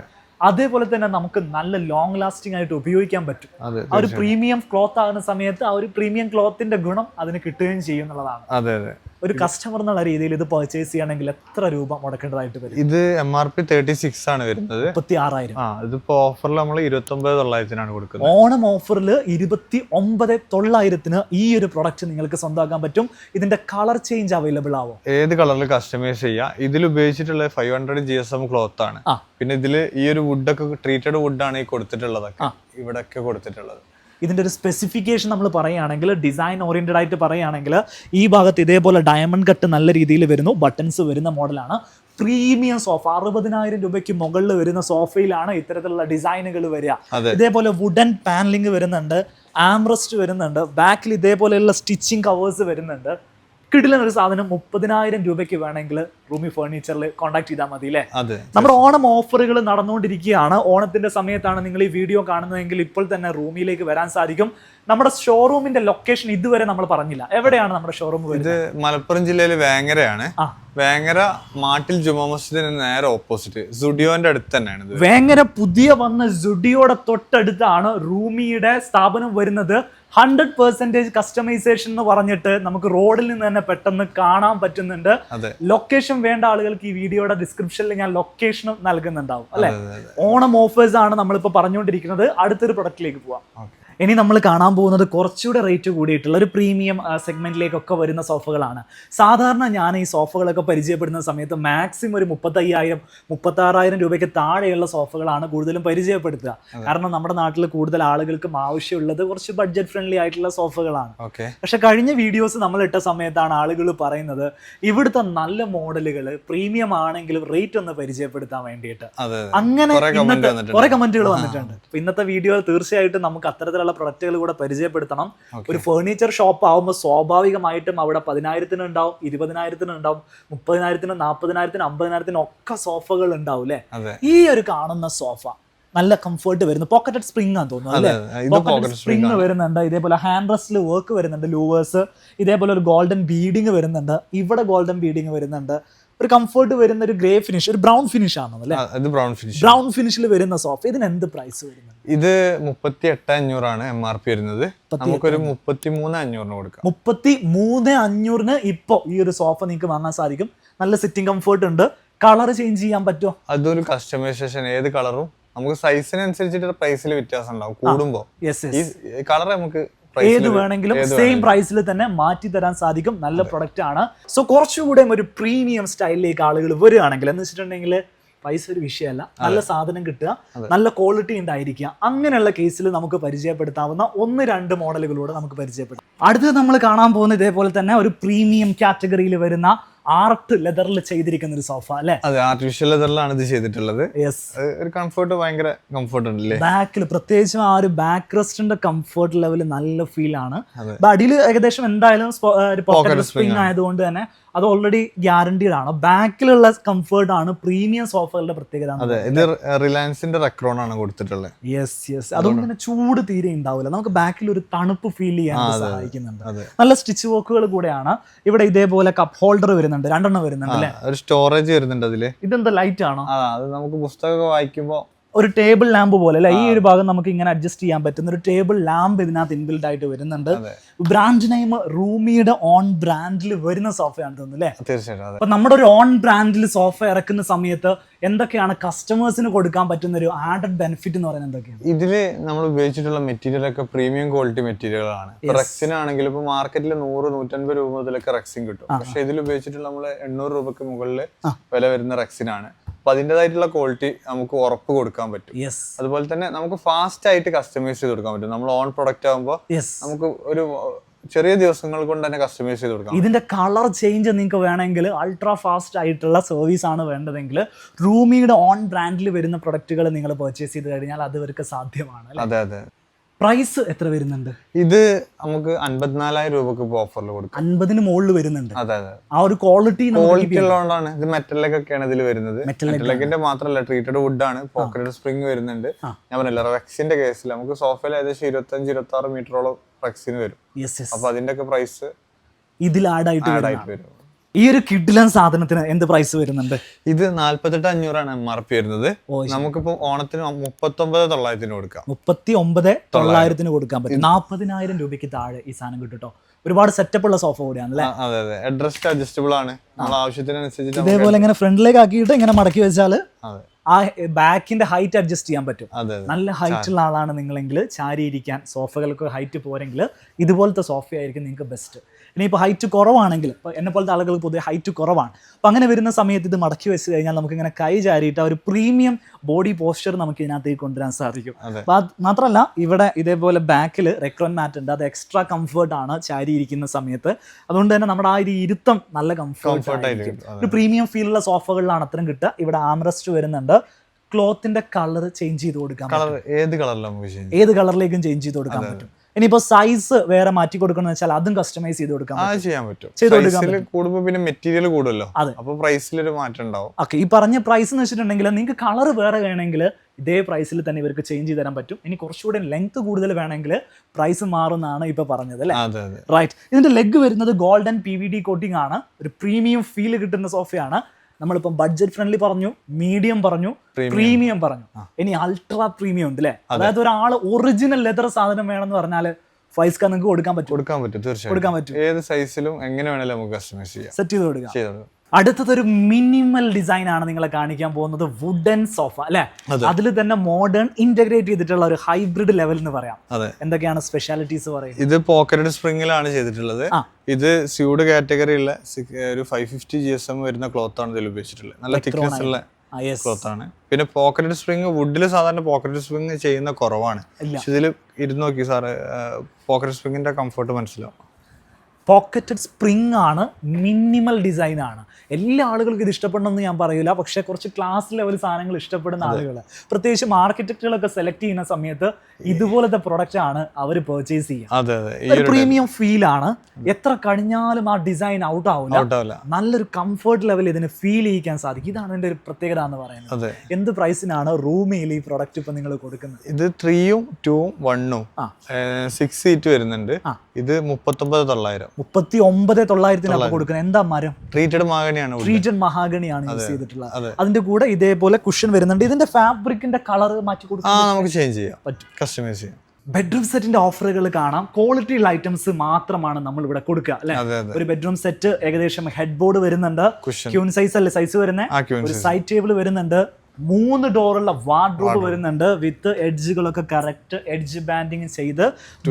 അതേപോലെ തന്നെ നമുക്ക് നല്ല ലോങ് ലാസ്റ്റിംഗ് ആയിട്ട് ഉപയോഗിക്കാൻ പറ്റും. ആ ഒരു പ്രീമിയം ക്ലോത്ത് ആകുന്ന സമയത്ത് ആ ഒരു പ്രീമിയം ക്ലോത്തിന്റെ ഗുണം അതിന് കിട്ടുകയും ചെയ്യും എന്നുള്ളതാണ്. ഒരു കസ്റ്റമർ എന്നുള്ള രീതിയിൽ ഇത് പർച്ചേസ് ചെയ്യണമെങ്കിൽ എത്ര രൂപ മുടക്കേണ്ടതായിട്ട് വരും? ഇത് MRP 36 ആണ് വരുന്നത്, 36,000. ഇതിപ്പോ ഓഫറിൽ നമ്മൾ 29,900-നാണ് കൊടുക്കുന്നത്. ഓണം ഓഫറിൽ 29,900-ന് ഈ ഒരു പ്രൊഡക്റ്റ് നിങ്ങൾക്ക് സ്വന്തമാക്കാൻ പറ്റും. ഇതിന്റെ കളർ ചേഞ്ച് അവൈലബിൾ ആവും, ഏത് കളറിൽ കസ്റ്റമൈസ് ചെയ്യാം. ഇതിൽ ഉപയോഗിച്ചിട്ടുള്ള 500 GSM ക്ലോത്ത് ആണ്. പിന്നെ ഇതില് ഈ ഒരു വുഡൊക്കെ ട്രീറ്റഡ് വുഡാണ് ഈ കൊടുത്തിട്ടുള്ളതൊക്കെ, ഇവിടെ ഒക്കെ കൊടുത്തിട്ടുള്ളത്. ഇതിൻ്റെ ഒരു സ്പെസിഫിക്കേഷൻ നമ്മൾ പറയുകയാണെങ്കിൽ, ഡിസൈൻ ഓറിയൻറ്റഡ് ആയിട്ട് പറയുകയാണെങ്കിൽ, ഈ ഭാഗത്ത് ഇതേപോലെ ഡയമണ്ട് കട്ട് നല്ല രീതിയിൽ വരുന്നു, ബട്ടൺസ് വരുന്ന മോഡലാണ്. പ്രീമിയം സോഫ 60,000 രൂപയ്ക്ക് മുകളിൽ വരുന്ന സോഫയിലാണ് ഇത്തരത്തിലുള്ള ഡിസൈനുകൾ വരിക. ഇതേപോലെ വുഡൻ പാനലിംഗ് വരുന്നുണ്ട്, ആംറസ്റ്റ് വരുന്നുണ്ട്, ബാക്കിൽ ഇതേപോലെയുള്ള സ്റ്റിച്ചിങ് കവേഴ്സ് വരുന്നുണ്ട്. കിടിലൻ ഒരു സാധനം 30,000 രൂപയ്ക്ക് വേണമെങ്കിൽ റൂമി ഫർണിച്ചറിൽ കോൺടാക്ട് ചെയ്താൽ മതി അല്ലേ? നമ്മുടെ ഓണം ഓഫറുകൾ നടന്നുകൊണ്ടിരിക്കുകയാണ്. ഓണത്തിന്റെ സമയത്താണ് നിങ്ങൾ ഈ വീഡിയോ കാണുന്നതെങ്കിൽ ഇപ്പോൾ തന്നെ റൂമിലേക്ക് വരാൻ സാധിക്കും. നമ്മുടെ ഷോറൂമിന്റെ ലൊക്കേഷൻ ഇതുവരെ നമ്മൾ പറഞ്ഞില്ല. എവിടെയാണ് നമ്മുടെ ഷോറൂം? ഇത് മലപ്പുറം ജില്ലയിൽ വേങ്ങരയാണ്. വേങ്ങര മാട്ടിൽ ജുമാ മസ്ജിദിന് നേരെ ഓപ്പോസിറ്റ് സുഡിയോന്റെ അടുത്ത് തന്നെയാണ്. വേങ്ങര പുതിയ വന്ന സുഡിയോയുടെ തൊട്ടടുത്താണ് റൂമിയുടെ സ്ഥാപനം വരുന്നത്. 100% കസ്റ്റമൈസേഷൻ എന്ന് പറഞ്ഞിട്ട് നമുക്ക് റോഡിൽ നിന്ന് തന്നെ പെട്ടെന്ന് കാണാൻ പറ്റുന്നുണ്ട്. ലൊക്കേഷൻ വേണ്ട ആളുകൾക്ക് ഈ വീഡിയോയുടെ ഡിസ്ക്രിപ്ഷനിൽ ഞാൻ ലൊക്കേഷനും നൽകുന്നുണ്ടാവും അല്ലെ? ഓണം ഓഫേഴ്സ് ആണ് നമ്മളിപ്പോ പറഞ്ഞുകൊണ്ടിരിക്കുന്നത്. അടുത്തൊരു പ്രൊഡക്റ്റിലേക്ക് പോവാം. ഇനി നമ്മൾ കാണാൻ പോകുന്നത് കുറച്ചുകൂടെ റേറ്റ് കൂടിയിട്ടുള്ള ഒരു പ്രീമിയം സെഗ്മെന്റിലേക്കൊക്കെ വരുന്ന സോഫകളാണ്. സാധാരണ ഞാൻ ഈ സോഫകളൊക്കെ പരിചയപ്പെടുന്ന സമയത്ത് മാക്സിമം ഒരു 35,000, 36,000 രൂപയ്ക്ക് താഴെയുള്ള സോഫകളാണ് കൂടുതലും പരിചയപ്പെടുത്തുക. കാരണം നമ്മുടെ നാട്ടിൽ കൂടുതൽ ആളുകൾക്കും ആവശ്യമുള്ളത് കുറച്ച് ബഡ്ജറ്റ് ഫ്രണ്ട്ലി ആയിട്ടുള്ള സോഫകളാണ്. പക്ഷെ കഴിഞ്ഞ വീഡിയോസ് നമ്മൾ ഇട്ട സമയത്താണ് ആളുകൾ പറയുന്നത് ഇവിടുത്തെ നല്ല മോഡലുകൾ പ്രീമിയം ആണെങ്കിലും റേറ്റ് ഒന്ന് പരിചയപ്പെടുത്താൻ വേണ്ടിയിട്ട്. അങ്ങനെ കുറെ കമന്റുകൾ വന്നിട്ടുണ്ട്. ഇന്നത്തെ വീഡിയോ തീർച്ചയായിട്ടും നമുക്ക് അത്തരത്തിലുള്ള പ്രൊഡക്റ്റുകൾ കൂടെ പരിചയപ്പെടുത്തണം. ഒരു ഫർണിച്ചർ ഷോപ്പ് ആവുമ്പോൾ സ്വാഭാവികമായിട്ടും അവിടെ 10,000-ന് ഉണ്ടാവും, 20,000-ന് ഉണ്ടാവും, 30,000-ന്, 40,000-ന്, 50,000-ന് ഒക്കെ സോഫകൾ ഉണ്ടാവും അല്ലെ? ഈ ഒരു കാണുന്ന സോഫ നല്ല കംഫർട്ട് വരുന്നു, പോക്കറ്റഡ് സ്പ്രിംഗ് ആണെന്ന് തോന്നുന്നു അല്ലെ? പോക്കറ്റഡ് സ്പ്രിംഗ് വരുന്നുണ്ട്, ഇതേപോലെ ഹാൻഡ് റെസ്റ്റിൽ വർക്ക് വരുന്നുണ്ട്, ലൂവേഴ്സ്, ഇതേപോലെ ഒരു ഗോൾഡൻ ബീഡിങ് വരുന്നുണ്ട്, ഇവിടെ ഗോൾഡൻ ബീഡിങ് വരുന്നുണ്ട്. ഒരു കംഫർട്ട് വരുന്ന ഒരു ഗ്രേ ഫിനിഷ്, ഒരു ബ്രൗൺ ഫിനിഷ് ആണോ അല്ലെ? ബ്രൗൺ ഫിനിഷിൽ വരുന്ന സോഫ. ഇതിന് എന്ത് പ്രൈസ് വരുന്നത്? ഇത് 38,500 MRP വരുന്നത്. നമുക്കൊരു 33,500 കൊടുക്കാം. 33,500-ന് ഇപ്പൊ ഈ ഒരു സോഫ നിങ്ങൾക്ക് വാങ്ങാൻ സാധിക്കും. നല്ല സിറ്റിംഗ് കംഫർട്ട് ഉണ്ട്. കളർ ചേഞ്ച് ചെയ്യാൻ പറ്റുമോ? അതൊരു കസ്റ്റമൈസേഷൻ, ഏത് കളറും നമുക്ക് സൈസിനനുസരിച്ചിട്ട് പ്രൈസിൽ വ്യത്യാസം ഉണ്ടാവും കൂടുമ്പോ. ഈ കളർ നമുക്ക് ഏത് വേണമെങ്കിലും സെയിം പ്രൈസിൽ തന്നെ മാറ്റി തരാൻ സാധിക്കും. നല്ല പ്രൊഡക്റ്റ് ആണ്. സോ കുറച്ചുകൂടെ ഒരു പ്രീമിയം സ്റ്റൈലിലേക്ക് ആളുകൾ വരികയാണെങ്കിൽ എന്ന് വെച്ചിട്ടുണ്ടെങ്കിൽ പൈസ ഒരു വിഷയമല്ല, നല്ല സാധനം കിട്ടുക, നല്ല ക്വാളിറ്റി ഉണ്ടായിരിക്കുക. അങ്ങനെയുള്ള കേസിൽ നമുക്ക് പരിചയപ്പെടുത്താവുന്ന 1-2 മോഡലുകളൂടെ നമുക്ക് പരിചയപ്പെടുത്താം. അടുത്തത് നമ്മൾ കാണാൻ പോകുന്ന ഇതേപോലെ തന്നെ ഒരു പ്രീമിയം കാറ്റഗറിയിൽ വരുന്ന ആർട്ട് ലെതറിൽ ചെയ്തിരിക്കുന്ന ഒരു സോഫ അല്ലെ? അതെ, ആർട്ടിഫിഷ്യൽ ലെതറിലാണ് ഇത് ചെയ്തിട്ടുള്ളത്. യെസ്, ഒരു കംഫർട്ട്, ഭയങ്കര കംഫർട്ട് ഉണ്ടല്ലേ ബാക്കിൽ, പ്രത്യേകിച്ചും ആ ഒരു ബാക്ക് റെസ്റ്റിന്റെ കംഫർട്ട് ലെവൽ നല്ല ഫീൽ ആണ്. അടിയിൽ ഏകദേശം എന്തായാലും സ്പ്രിംഗ് ആയതുകൊണ്ട് തന്നെ അത് ഓൾറെഡി ഗ്യാരണ്ടീഡ് ആണ്. ബാക്കിലുള്ള കംഫർട്ട് ആണ് പ്രീമിയം സോഫകളുടെ പ്രത്യേകത. അതെ, ഇത് റിലയൻസിന്റെ റെക്രോൺ ആണ് കൊടുത്തിട്ടുള്ളത്. യെസ്, അതുകൊണ്ട് തന്നെ ചൂട് തീരെ ഉണ്ടാവില്ല. നമുക്ക് ബാക്കിൽ ഒരു തണുപ്പ് ഫീൽ ചെയ്യാൻ സഹായിക്കുന്നുണ്ട്. നല്ല സ്റ്റിച്ച് വർക്കുകൾ കൂടെയാണ്. ഇവിടെ ഇതേപോലെ കപ്പ് ഹോൾഡർ വരുന്നുണ്ട്, 2 വരുന്നുണ്ട് അല്ലെ? ഒരു സ്റ്റോറേജ് വരുന്നുണ്ട് അതില്. ഇതെന്താ ലൈറ്റ് ആണോ? അത് നമുക്ക് പുസ്തകമൊക്കെ വായിക്കുമ്പോ ഒരു ടേബിൾ ലാമ്പ് പോലെ അല്ലെ? ഈ ഒരു ഭാഗം നമുക്ക് ഇങ്ങനെ അഡ്ജസ്റ്റ് ചെയ്യാൻ പറ്റുന്ന ഒരു ടേബിൾ ലാമ്പ് ഇതിനകത്ത് ഇൻബിൽഡ് ആയിട്ട് വരുന്നുണ്ട്. ബ്രാൻഡ് നെയിം റൂമിയുടെ ഓൺ ബ്രാൻഡിൽ വരുന്ന സോഫയാണ് തോന്നുന്നു അല്ലേ? തീർച്ചയായിട്ടും. അപ്പൊ നമ്മുടെ ഒരു ഓൺ ബ്രാൻഡിൽ സോഫ ഇറക്കുന്ന സമയത്ത് എന്തൊക്കെയാണ് കസ്റ്റമേഴ്സിന് കൊടുക്കാൻ പറ്റുന്ന ഒരു ആഡഡ് ബെനിഫിറ്റ് എന്ന് പറയുന്നത് എന്തൊക്കെയാണ്? ഇതില് നമ്മൾ ഉപയോഗിച്ചിട്ടുള്ള മെറ്റീരിയൽ ഒക്കെ പ്രീമിയം ക്വാളിറ്റി മെറ്റീരിയലുകളാണ്. റെക്സിനാണെങ്കിൽ ഇപ്പൊ മാർക്കറ്റിൽ 100-150 രൂപ മുതലൊക്കെ റെക്സിൻ കിട്ടും. പക്ഷെ ഇതിൽ ഉപയോഗിച്ചിട്ടുള്ള നമ്മള് 800 രൂപക്ക് മുകളിൽ വില വരുന്ന റെക്സിനാണ്. അപ്പൊ അതിൻ്റെതായിട്ടുള്ള ക്വാളിറ്റി നമുക്ക് ഉറപ്പ് കൊടുക്കാൻ പറ്റും. അതുപോലെ തന്നെ നമുക്ക് ഫാസ്റ്റ് ആയിട്ട് കസ്റ്റമൈസ് ചെയ്ത് കൊടുക്കാൻ പറ്റും. നമ്മൾ ഓൺ പ്രൊഡക്റ്റ് ആകുമ്പോൾ നമുക്ക് ഒരു ചെറിയ ദിവസങ്ങൾ കൊണ്ട് തന്നെ കസ്റ്റമൈസ് ചെയ്ത് കൊടുക്കാം. ഇതിന്റെ കളർ ചേഞ്ച് നിങ്ങൾക്ക് വേണമെങ്കിൽ അൾട്രാ ഫാസ്റ്റ് ആയിട്ടുള്ള സർവീസ് ആണ് വേണ്ടതെങ്കിൽ റൂമിയുടെ ഓൺ ബ്രാൻഡിൽ വരുന്ന പ്രൊഡക്റ്റുകൾ നിങ്ങൾ പർച്ചേസ് ചെയ്ത് കഴിഞ്ഞാൽ അത് ഇവർക്ക് സാധ്യമാണ്. അതെ അതെ. പ്രൈസ് എത്ര വരുന്നുണ്ട്? ഇത് നമുക്ക് 54,000 രൂപക്ക് ഓഫറിൽ കൊടുക്കും. 50-ന് മുകളിൽ വരുന്നുണ്ട്. അതെ അതെ. ആ ഒരു ക്വാളിറ്റി ഉള്ളതുകൊണ്ടാണ്. ഇത് മെറ്റലൊക്കെയാണ് ഇതിൽ വരുന്നത്. മെറ്റലക്കിന്റെ മാത്രമല്ല, ട്രീറ്റഡ് വുഡ് ആണ്. പോക്കറ്റഡ് സ്പ്രിംഗ് വരുന്നുണ്ട്. ഞാൻ പറഞ്ഞില്ല, റെക്സിന്റെ കേസിൽ നമുക്ക് സോഫയിൽ ഏകദേശം 25-26 മീറ്ററോളം റെക്സിന് വരും. അപ്പൊ അതിന്റെ ഒക്കെ പ്രൈസ് ഇതിൽ ആഡ് ആയിട്ട് വരും. ഈ ഒരു കിഡിലൻ സാധനത്തിന് എന്ത് പ്രൈസ് വരുന്നുണ്ട്? ഇത് 48,500 MRP വരുന്നത്. നമുക്കിപ്പോ ഓണത്തിന് 39,900 കൊടുക്കാം. 39,900 കൊടുക്കാൻ പറ്റും. 40,000 രൂപയ്ക്ക് താഴെ ഈ സാധനം കിട്ടും. ഒരുപാട് സെറ്റപ്പ് ഉള്ള സോഫ കൂടിയാണ് അല്ലേ? അതെ അതെ. അഡ്രസ്റ്റ് അഡ്ജസ്റ്റബിൾ ആണ്. നമ്മൾ ആവശ്യത്തിനനുസരിച്ച് ഇതേപോലെ ഇങ്ങനെ ഫ്രണ്ടിലേക്ക് ആക്കിയിട്ട് ഇങ്ങനെ മടക്കി വെച്ചാൽ ആ ബാക്കിന്റെ ഹൈറ്റ് അഡ്ജസ്റ്റ് ചെയ്യാൻ പറ്റും. നല്ല ഹൈറ്റ് ഉള്ള ആളാണ് നിങ്ങളെങ്കിൽ ചാരി ഇരിക്കാൻ സോഫകൾക്ക് ഹൈറ്റ് പോരെങ്കിൽ ഇതുപോലത്തെ സോഫയായിരിക്കും നിങ്ങൾക്ക് ബെസ്റ്റ്. ഇനിയിപ്പോൾ ഹൈറ്റ് കുറവാണെങ്കിൽ, ഇപ്പോൾ എന്നെ പോലത്തെ ആളുകൾക്ക് പൊതുവെ ഹൈറ്റ് കുറവാണ്, അപ്പോൾ അങ്ങനെ വരുന്ന സമയത്ത് ഇത് മടക്കി വെച്ച് കഴിഞ്ഞാൽ നമുക്ക് ഇങ്ങനെ കൈ ചാരിയിട്ട് ഒരു പ്രീമിയം ബോഡി പോസ്ചർ നമുക്ക് ഇതിനകത്തേക്ക് കൊണ്ടുവരാൻ സാധിക്കും. അപ്പോൾ അത് മാത്രമല്ല, ഇവിടെ ഇതേപോലെ ബാക്കിൽ റെക്രോൺ മാറ്റ് ഉണ്ട്. അത് എക്സ്ട്രാ കംഫർട്ട് ആണ് ചാരി ഇരിക്കുന്ന സമയത്ത്. അതുകൊണ്ട് തന്നെ നമ്മുടെ ആ ഒരു ഇരുത്തം നല്ല കംഫർട്ട് ആയിരിക്കും. ഒരു പ്രീമിയം ഫീലുള്ള സോഫകളിലാണ് അത്തരം കിട്ടുക. ഇവിടെ ആംറസ്റ്റ് വരുന്നുണ്ട്. ക്ലോത്തിന്റെ കളർ ചേഞ്ച് ചെയ്ത് കൊടുക്കാം. ഏത് കളറിലേക്കും ചേഞ്ച് ചെയ്ത് കൊടുക്കാൻ പറ്റും. ഇനിയിപ്പോ സൈസ് വേറെ മാറ്റി കൊടുക്കണമെന്ന് വെച്ചാൽ അതും കസ്റ്റമൈസ് ചെയ്ത് കൊടുക്കാൻ പറ്റും. പിന്നെ മെറ്റീരിയൽ കൂടുമല്ലോ, അപ്പോൾ പ്രൈസിൽ ഒരു മാറ്റം ഉണ്ടാവും. ഓക്കെ, ഈ പറഞ്ഞ പ്രൈസ് എന്ന് വെച്ചിട്ടുണ്ടെങ്കിൽ നിങ്ങൾക്ക് കളർ വേറെ വേണമെങ്കിൽ ഇതേ പ്രൈസിൽ തന്നെ ഇവർക്ക് ചേഞ്ച് ചെയ്ത് തരാൻ പറ്റും. ഇനി കുറച്ചുകൂടെ ലെങ്ത് കൂടുതൽ വേണമെങ്കിൽ പ്രൈസ് മാറുന്നതാണ് ഇപ്പൊ പറഞ്ഞത് അല്ലേ? റൈറ്റ്. ഇതിന്റെ ലെഗ് വരുന്നത് ഗോൾഡൻ PVD കോട്ടിംഗ് ആണ്. ഒരു പ്രീമിയം ഫീൽ കിട്ടുന്ന സോഫയാണ്. നമ്മളിപ്പം ബഡ്ജറ്റ് ഫ്രണ്ട്ലി പറഞ്ഞു, മീഡിയം പറഞ്ഞു, പ്രീമിയം പറഞ്ഞു, ഇനി അൾട്രാ പ്രീമിയം ഉണ്ട് അല്ലേ? അതായത് ഒരാൾ ഒറിജിനൽ ലെതർ സാധനം വേണമെന്ന് പറഞ്ഞാൽ 5 സ്റ്റാർ നിങ്ങൾക്ക് കൊടുക്കാൻ പറ്റും. തീർച്ചയായും ഏത് സൈസിലും എങ്ങനെ വേണേലും നമുക്ക് കസ്റ്റമൈസ് ചെയ്യാം, സെറ്റ് ചെയ്ത് കൊടുക്കാം. അടുത്തതൊരു മിനിമൽ ഡിസൈൻ ആണ് നിങ്ങളെ കാണിക്കാൻ പോകുന്നത്. വുഡൻ സോഫ അല്ലെ? അതിൽ തന്നെ മോഡേൺ ഇന്റഗ്രേറ്റ് ചെയ്തിട്ടുള്ള ഒരു ഹൈബ്രിഡ് ലെവൽ എന്ന് പറയാം. എന്തൊക്കെയാണ് സ്പെഷ്യാലിറ്റീസ് പറയുന്നത്? ഇത് പോക്കറ്റഡ് സ്പ്രിംഗിലാണ് ചെയ്തിട്ടുള്ളത്. ഇത് സ്യൂഡ് കാറ്റഗറിയുള്ള ഒരു 550 GSM വരുന്ന ക്ലോത്ത് ആണ് ഇതിൽ ഉപയോഗിച്ചിട്ടുള്ളത്. നല്ല തിക്നെസ് ഉള്ള ക്ലോത്ത് ആണ്. പിന്നെ പോക്കറ്റഡ് സ്പ്രിംഗ് വുഡിൽ സാധാരണ പോക്കറ്റഡ് സ്പ്രിംഗ് ചെയ്യുന്ന കുറവാണ്. ഇതിൽ ഇരുന്ന് നോക്കി സാറ്, പോക്കറ്റഡ് സ്പ്രിംഗിന്റെ കംഫർട്ട് മനസ്സിലാവും. പോക്കറ്റഡ് സ്പ്രിംഗ് ആണ്, മിനിമൽ ഡിസൈൻ ആണ്. എല്ലാ ആളുകൾക്കും ഇത് ഇഷ്ടപ്പെടണമെന്ന് ഞാൻ പറയില്ല, പക്ഷേ കുറച്ച് ക്ലാസ് ലെവൽ സാധനങ്ങൾ ഇഷ്ടപ്പെടുന്ന ആളുകൾ, പ്രത്യേകിച്ചും ആർക്കിടെക്റ്റുകളൊക്കെ സെലക്ട് ചെയ്യുന്ന സമയത്ത് ഇതുപോലത്തെ പ്രൊഡക്റ്റ് ആണ് അവർ പർച്ചേസ് ചെയ്യുക. പ്രീമിയം ഫീൽ ആണ്. എത്ര കഴിഞ്ഞാലും ആ ഡിസൈൻ ഔട്ട് ആവില്ല. നല്ലൊരു കംഫർട്ട് ലെവൽ ഇതിന് ഫീൽ ചെയ്യിക്കാൻ സാധിക്കും. ഇതാണ് ഇതിന്റെ ഒരു പ്രത്യേകത എന്ന് പറയുന്നത്. എന്ത് പ്രൈസിനാണ് റൂമിൽ ഈ പ്രൊഡക്റ്റ് ഇപ്പൊ നിങ്ങൾ കൊടുക്കുന്നത്? ഇത് 3ഉം 2ഉം 1ഉം 6 സീറ്റ് വരുന്നുണ്ട്. ഇത് 39,900. 39,900 കൊടുക്കുന്നത്. എന്താ മരം? ട്രീറ്റഡ് മഹാഗണിയാണ് യൂസ് ചെയ്തിട്ടുള്ളത്. അതിന്റെ കൂടെ ഇതേപോലെ കുഷൻ വരുന്നുണ്ട്. ഇതിന്റെ ഫാബ്രിക്കിന്റെ കളർ മാറ്റി കൊടുക്കാം, നമുക്ക് ചേഞ്ച് ചെയ്യാം, കസ്റ്റമൈസ് ചെയ്യാം. ബെഡ്റൂം സെറ്റിന്റെ ഓഫറുകൾ കാണാം. ക്വാളിറ്റി ഉള്ള ഐറ്റംസ് മാത്രമാണ് നമ്മൾ ഇവിടെ കൊടുക്കുക അല്ലെ? ഒരു ബെഡ്റൂം സെറ്റ് ഏകദേശം ഹെഡ് ബോർഡ് വരുന്നുണ്ട്, ക്യൂൻ സൈസ് അല്ലേ സൈസ് വരുന്നത്, ഒരു സൈഡ് ടേബിൾ വരുന്നുണ്ട്, 3 ഡോറുള്ള വാർഡ്രോബ് വരുന്നുണ്ട് വിത്ത് എഡ്ജുകളൊക്കെ കറക്റ്റ് എഡ്ജ് ബാൻഡിങ് ചെയ്ത്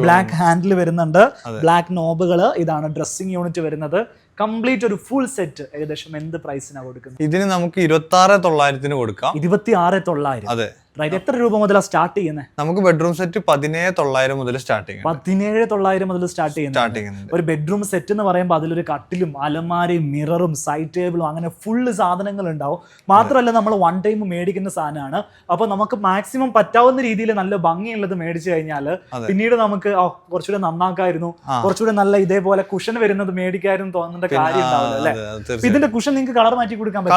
ബ്ലാക്ക് ഹാൻഡിൽ വരുന്നുണ്ട്, ബ്ലാക്ക് നോബുകൾ. ഇതാണ് ഡ്രസ്സിംഗ് യൂണിറ്റ് വരുന്നത്. കംപ്ലീറ്റ് ഒരു ഫുൾ സെറ്റ് ഏകദേശം എന്ത് പ്രൈസിനാണ് കൊടുക്കുന്നത്? ഇതിന് നമുക്ക് 26,900 കൊടുക്കാം. 26,900. അതെ. എത്ര രൂപ മുതലാണ് സ്റ്റാർട്ട് ചെയ്യുന്നത്? നമുക്ക് ബെഡ്റൂം സെറ്റ് 17,900 മുതൽ സ്റ്റാർട്ടിങ്. 17,900 മുതൽ സ്റ്റാർട്ട് ചെയ്യുന്നത്. ഒരു ബെഡ്റൂം സെറ്റ് എന്ന് പറയുമ്പോൾ അതിലൊരു കട്ടിലും അലമാരയും മിററും സൈഡ് ടേബിളും അങ്ങനെ ഫുള്ള് സാധനങ്ങൾ ഉണ്ടാവും. മാത്രമല്ല നമ്മൾ വൺ ടൈം മേടിക്കുന്ന സാധനമാണ്. അപ്പൊ നമുക്ക് മാക്സിമം പറ്റാവുന്ന രീതിയിൽ നല്ല ഭംഗിയുള്ളത് മേടിച്ചു കഴിഞ്ഞാൽ പിന്നീട് നമുക്ക് കുറച്ചുകൂടെ നന്നാക്കായിരുന്നു, കുറച്ചുകൂടെ നല്ല ഇതേപോലെ കുഷൻ വരുന്നത് മേടിക്കായിരുന്നു തോന്നുന്ന കാര്യം ഉണ്ടാവില്ല അല്ലെ? ഇതിന്റെ കുഷൻ നിങ്ങൾക്ക് കളർ മാറ്റി കൊടുക്കാൻ പറ്റും.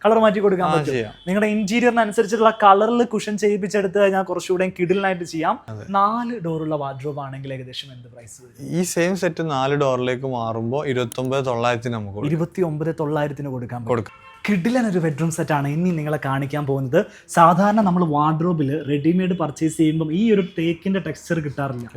കളർ മാറ്റി കൊടുക്കാൻ പറ്റും. നിങ്ങളുടെ ഇന്റീരിയറിനനുസരിച്ചുള്ള കളറിൽ കുഷൻ ചെയ്യിപ്പിച്ചെടുത്ത് കഴിഞ്ഞാൽ കുറച്ചുകൂടെ കിഡിലായിട്ട് ചെയ്യാം. 4 ഡോറുള്ള വാർഡ്രോബ് ആണെങ്കിൽ ഏകദേശം എന്ത് പ്രൈസ് വരും? ഈ സെയിം സെറ്റ് 4 ഡോറിലേക്ക് മാറുമ്പോൾ 29,900 നമുക്ക് 29,900 കൊടുക്കാം. കിഡിലൻ ഒരു ബെഡ്റൂം സെറ്റാണ് ഇനി നിങ്ങളെ കാണിക്കാൻ പോകുന്നത്. സാധാരണ നമ്മൾ വാർഡ്രോബിൽ റെഡിമെയ്ഡ് പർച്ചേസ് ചെയ്യുമ്പോൾ ഈ ഒരു തേക്കിന്റെ ടെക്സ്ചർ കിട്ടാറില്ല.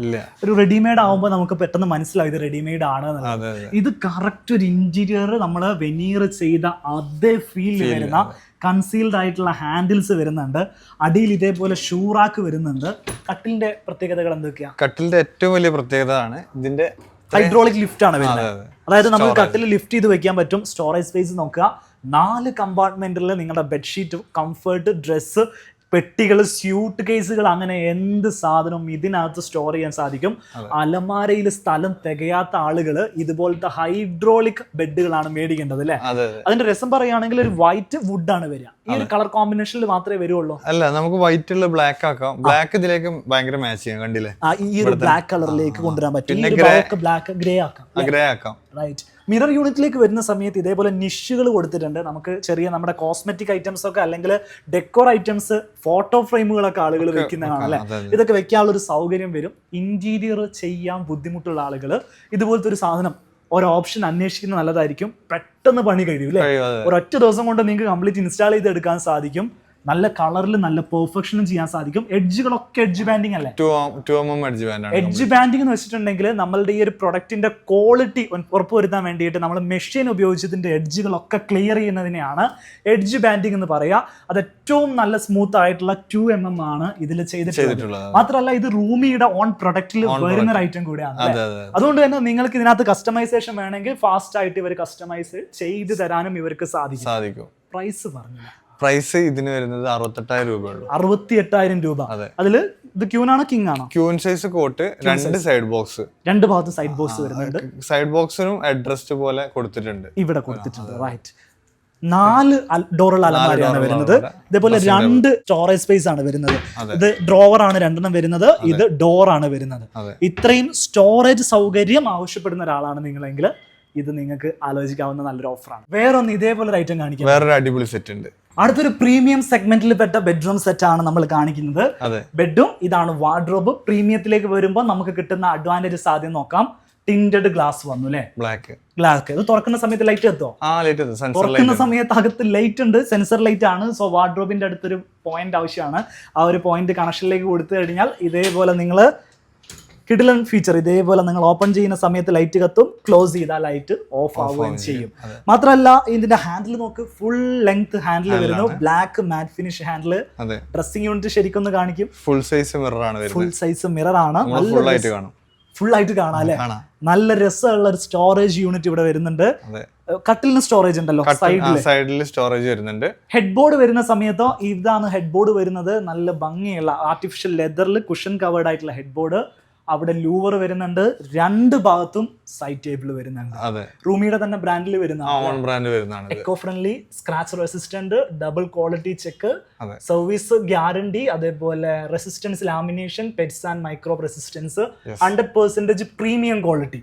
ഒരു റെഡിമെയ്ഡ് ആകുമ്പോൾ നമുക്ക് പെട്ടെന്ന് മനസ്സിലാവും ഇത് റെഡിമെയ്ഡ് ആണ് എന്നുള്ളത്. ഇത് കറക്റ്റ് ഒരു ഇന്റീരിയർ നമ്മൾ വെനീർ ചെയ്ത അതേ ഫീൽ വരുന്ന കൺസീൽഡ് ആയിട്ടുള്ള ഹാൻഡിൽസ് വരുന്നുണ്ട്. അടിയിൽ ഇതേപോലെ ഷൂറാക്ക് വരുന്നുണ്ട്. കട്ടിലിന്റെ പ്രത്യേകതകൾ എന്തൊക്കെയാണ്? കട്ടിലിന്റെ ഏറ്റവും വലിയ പ്രത്യേകത ആണ് ഇതിന്റെ ഹൈഡ്രോളിക് ലിഫ്റ്റ് ആണ് വരുന്നത്. അതായത് നമുക്ക് കട്ടിൽ ലിഫ്റ്റ് ചെയ്ത് വെക്കാൻ പറ്റും. സ്റ്റോറേജ് സ്പേസ് നോക്കുക, 4 കമ്പാർട്ട്മെന്റിൽ നിങ്ങളുടെ ബെഡ്ഷീറ്റ്, കംഫർട്ട്, ഡ്രസ്സ്, പെട്ടികൾ, സ്യൂട്ട് കേസുകൾ, അങ്ങനെ എന്ത് സാധനവും ഇതിനകത്ത് സ്റ്റോർ ചെയ്യാൻ സാധിക്കും. അലമാരയിൽ സ്ഥലം തികയാത്ത ആളുകൾ ഇതുപോലത്തെ ഹൈഡ്രോളിക് ബെഡുകളാണ് മേടിക്കേണ്ടത് അല്ലെ? അതിന്റെ രസം പറയുകയാണെങ്കിൽ ഒരു വൈറ്റ് വുഡ് ആണ് വരിക. ഈ ഒരു കളർ കോമ്പിനേഷനിൽ മാത്രമേ വരുള്ളൂ. അല്ല, നമുക്ക് വൈറ്റ് ഉള്ള ബ്ലാക്ക് ആക്കാം. ബ്ലാക്ക് ഇതിലേക്ക് ഭയങ്കര മാച്ച് ചെയ്യാം. കണ്ടില്ലേ? ഈ ഒരു ബ്ലാക്ക് കളറിലേക്ക് കൊണ്ടുവരാൻ പറ്റും. ബ്ലാക്ക് ഗ്രേ ആക്കാം. റൈറ്റ്. മിറർ യൂണിറ്റിലേക്ക് വരുന്ന സമയത്ത് ഇതേപോലെ നിഷുകൾ കൊടുത്തിട്ടുണ്ട്. നമുക്ക് ചെറിയ നമ്മുടെ കോസ്മെറ്റിക് ഐറ്റംസ് ഒക്കെ അല്ലെങ്കിൽ ഡെക്കോർ ഐറ്റംസ്, ഫോട്ടോ ഫ്രെയിമുകളൊക്കെ ആളുകൾ വെക്കുന്നതാണ് അല്ലെ? ഇതൊക്കെ വെക്കാനുള്ള ഒരു സൗകര്യം വരും. ഇന്റീരിയർ ചെയ്യാൻ ബുദ്ധിമുട്ടുള്ള ആളുകൾ ഇതുപോലത്തെ ഒരു സാധനം ഒരു ഓപ്ഷൻ അന്വേഷിക്കുന്നത് നല്ലതായിരിക്കും. പെട്ടെന്ന് പണി കഴിയും അല്ലെ? ഒരൊറ്റ ദിവസം കൊണ്ട് നിങ്ങൾക്ക് കംപ്ലീറ്റ് ഇൻസ്റ്റാൾ ചെയ്ത് എടുക്കാൻ സാധിക്കും. നല്ല കളറിൽ നല്ല പെർഫെക്ഷനും ചെയ്യാൻ സാധിക്കും. എഡ്ജുകളൊക്കെ എഡ്ജ് ബാൻഡിങ് അല്ലേ? 2 mm എഡ്ജ് ബാൻഡിങ് എന്ന് വെച്ചിട്ടുണ്ടെങ്കിൽ നമ്മളുടെ ഈ ഒരു പ്രൊഡക്റ്റിന്റെ ക്വാളിറ്റി ഉറപ്പുവരുത്താൻ വേണ്ടിയിട്ട് നമ്മൾ മെഷീൻ ഉപയോഗിച്ചതിന്റെ എഡ്ജുകളൊക്കെ ക്ലിയർ ചെയ്യുന്നതിനെയാണ് എഡ്ജ് ബാൻഡിങ് എന്ന് പറയുക. അത് ഏറ്റവും നല്ല സ്മൂത്ത് ആയിട്ടുള്ള 2 mm ആണ് ഇതിൽ ചെയ്തിട്ടുള്ളത്. മാത്രമല്ല ഇത് റൂമിയുടെ ഓൺ പ്രൊഡക്റ്റിൽ വരുന്ന ഒരു ഐറ്റം കൂടിയാണ്. അതുകൊണ്ട് തന്നെ നിങ്ങൾക്ക് ഇതിനകത്ത് കസ്റ്റമൈസേഷൻ വേണമെങ്കിൽ ഫാസ്റ്റ് ആയിട്ട് ഇവർ കസ്റ്റമൈസ് ചെയ്ത് തരാനും ഇവർക്ക് സാധിക്കും. പ്രൈസ് പറഞ്ഞില്ല. പ്രൈസ് ഇതിന് വരുന്നത് 68,000 രൂപയുള്ളൂ. 68,000 രൂപ. അതില് ഇത് ക്യൂൻ ആണോ കിങ് ആണോ? Queen size coat, 2 side box, 2 ഭാഗത്ത് സൈഡ് ബോക്സ് വരുന്നുണ്ട്. സൈഡ് ബോക്സിനും അഡ്രസ്റ്റ് പോലെ കൊടുത്തിട്ടുണ്ട്. ഇവിടെ കൊടുത്തിട്ടുണ്ട്. റൈറ്റ്. 4 ഡോറുള്ള അലമാരയാണ് വരുന്നത്. ഇതേപോലെ 2 സ്റ്റോറേജ് സ്പേസ് ആണ് വരുന്നത്. ഇത് ഡ്രോവർ ആണ് 2 വരുന്നത്. ഇത് ഡോർ ആണ് വരുന്നത്. ഇത്രയും സ്റ്റോറേജ് സൗകര്യം ആവശ്യപ്പെടുന്ന ഒരാളാണ് നിങ്ങളെങ്കിൽ ഇത് നിങ്ങൾക്ക് ആലോചിക്കാവുന്ന നല്ലൊരു ഓഫറാണ്. വേറൊന്ന് ഇതേപോലെ ഒരു ഐറ്റം കാണിക്കാം. വേറൊരു അടിപൊളി സെറ്റ് ഉണ്ട്. അടുത്തൊരു പ്രീമിയം സെഗ്മെന്റിൽ പെട്ട ബെഡ്റൂം സെറ്റ് ആണ് നമ്മൾ കാണിക്കുന്നത്. ബെഡും ഇതാണ് വാർഡ്രോബ്. പ്രീമിയത്തിലേക്ക് വരുമ്പോൾ നമുക്ക് കിട്ടുന്ന അഡ്വാൻറ്റേജസ് ആദ്യം നോക്കാം. ടിൻറ്റഡ് ഗ്ലാസ് വന്നു അല്ലെ? ഗ്ലാസ്. ഇത് തുറക്കുന്ന സമയത്ത് ലൈറ്റ് എത്തോ? തുറക്കുന്ന സമയത്ത് അകത്ത് ലൈറ്റ് ഉണ്ട്, സെൻസർ ലൈറ്റ് ആണ്. സോ വാർഡ്രോബിന്റെ അടുത്തൊരു പോയിന്റ് ആവശ്യമാണ്. ആ ഒരു പോയിന്റ് കണക്ഷനിലേക്ക് കൊടുത്തു കഴിഞ്ഞാൽ ഇതേപോലെ നിങ്ങൾ കിഡിലൻ ഫീച്ചർ, ഇതേപോലെ നിങ്ങൾ ഓപ്പൺ ചെയ്യുന്ന സമയത്ത് ലൈറ്റ് കത്തും, ക്ലോസ് ചെയ്താൽ ലൈറ്റ് ഓഫ് ആവുകയും ചെയ്യും. മാത്രമല്ല ഇതിന്റെ ഹാൻഡിൽ നോക്ക്, ഫുൾ ലെങ്ത് ഹാൻഡിൽ വരുന്നു. ബ്ലാക്ക് മാറ്റ് ഫിനിഷ് ഹാൻഡിൽ. ഡ്രസ്സിംഗ് യൂണിറ്റ് ശരിക്കും ഒന്ന് കാണിക്കും. ഫുൾ സൈസ് മിറർ ആണ്. ഫുൾ ആയിട്ട് കാണാം അല്ലെ? നല്ല രസമുള്ള ഒരു സ്റ്റോറേജ് യൂണിറ്റ് ഇവിടെ വരുന്നുണ്ട്. കട്ടിലിന് സ്റ്റോറേജ് ഉണ്ടല്ലോ, സൈഡിൽ സ്റ്റോറേജ് വരുന്നുണ്ട്. ഹെഡ് ബോർഡ് വരുന്ന സമയത്തോ ഇതാണ് ഹെഡ് ബോർഡ് വരുന്നത്. നല്ല ഭംഗിയുള്ള ആർട്ടിഫിഷ്യൽ ലെതറിൽ കുഷൻ കവേർഡ് ആയിട്ടുള്ള ഹെഡ് ബോർഡ്. അവിടെ ലൂവർ വരുന്നുണ്ട്. 2 ഭാഗത്തും സൈഡ് ടേബിൾ വരുന്നുണ്ട്. റൂമിയുടെ തന്നെ ബ്രാൻഡിൽ വരുന്നതാണ്. Eco friendly, scratch resistant, double quality check, service guarantee, അതേപോലെ resistance lamination, pets and micro resistance, 100% premium quality.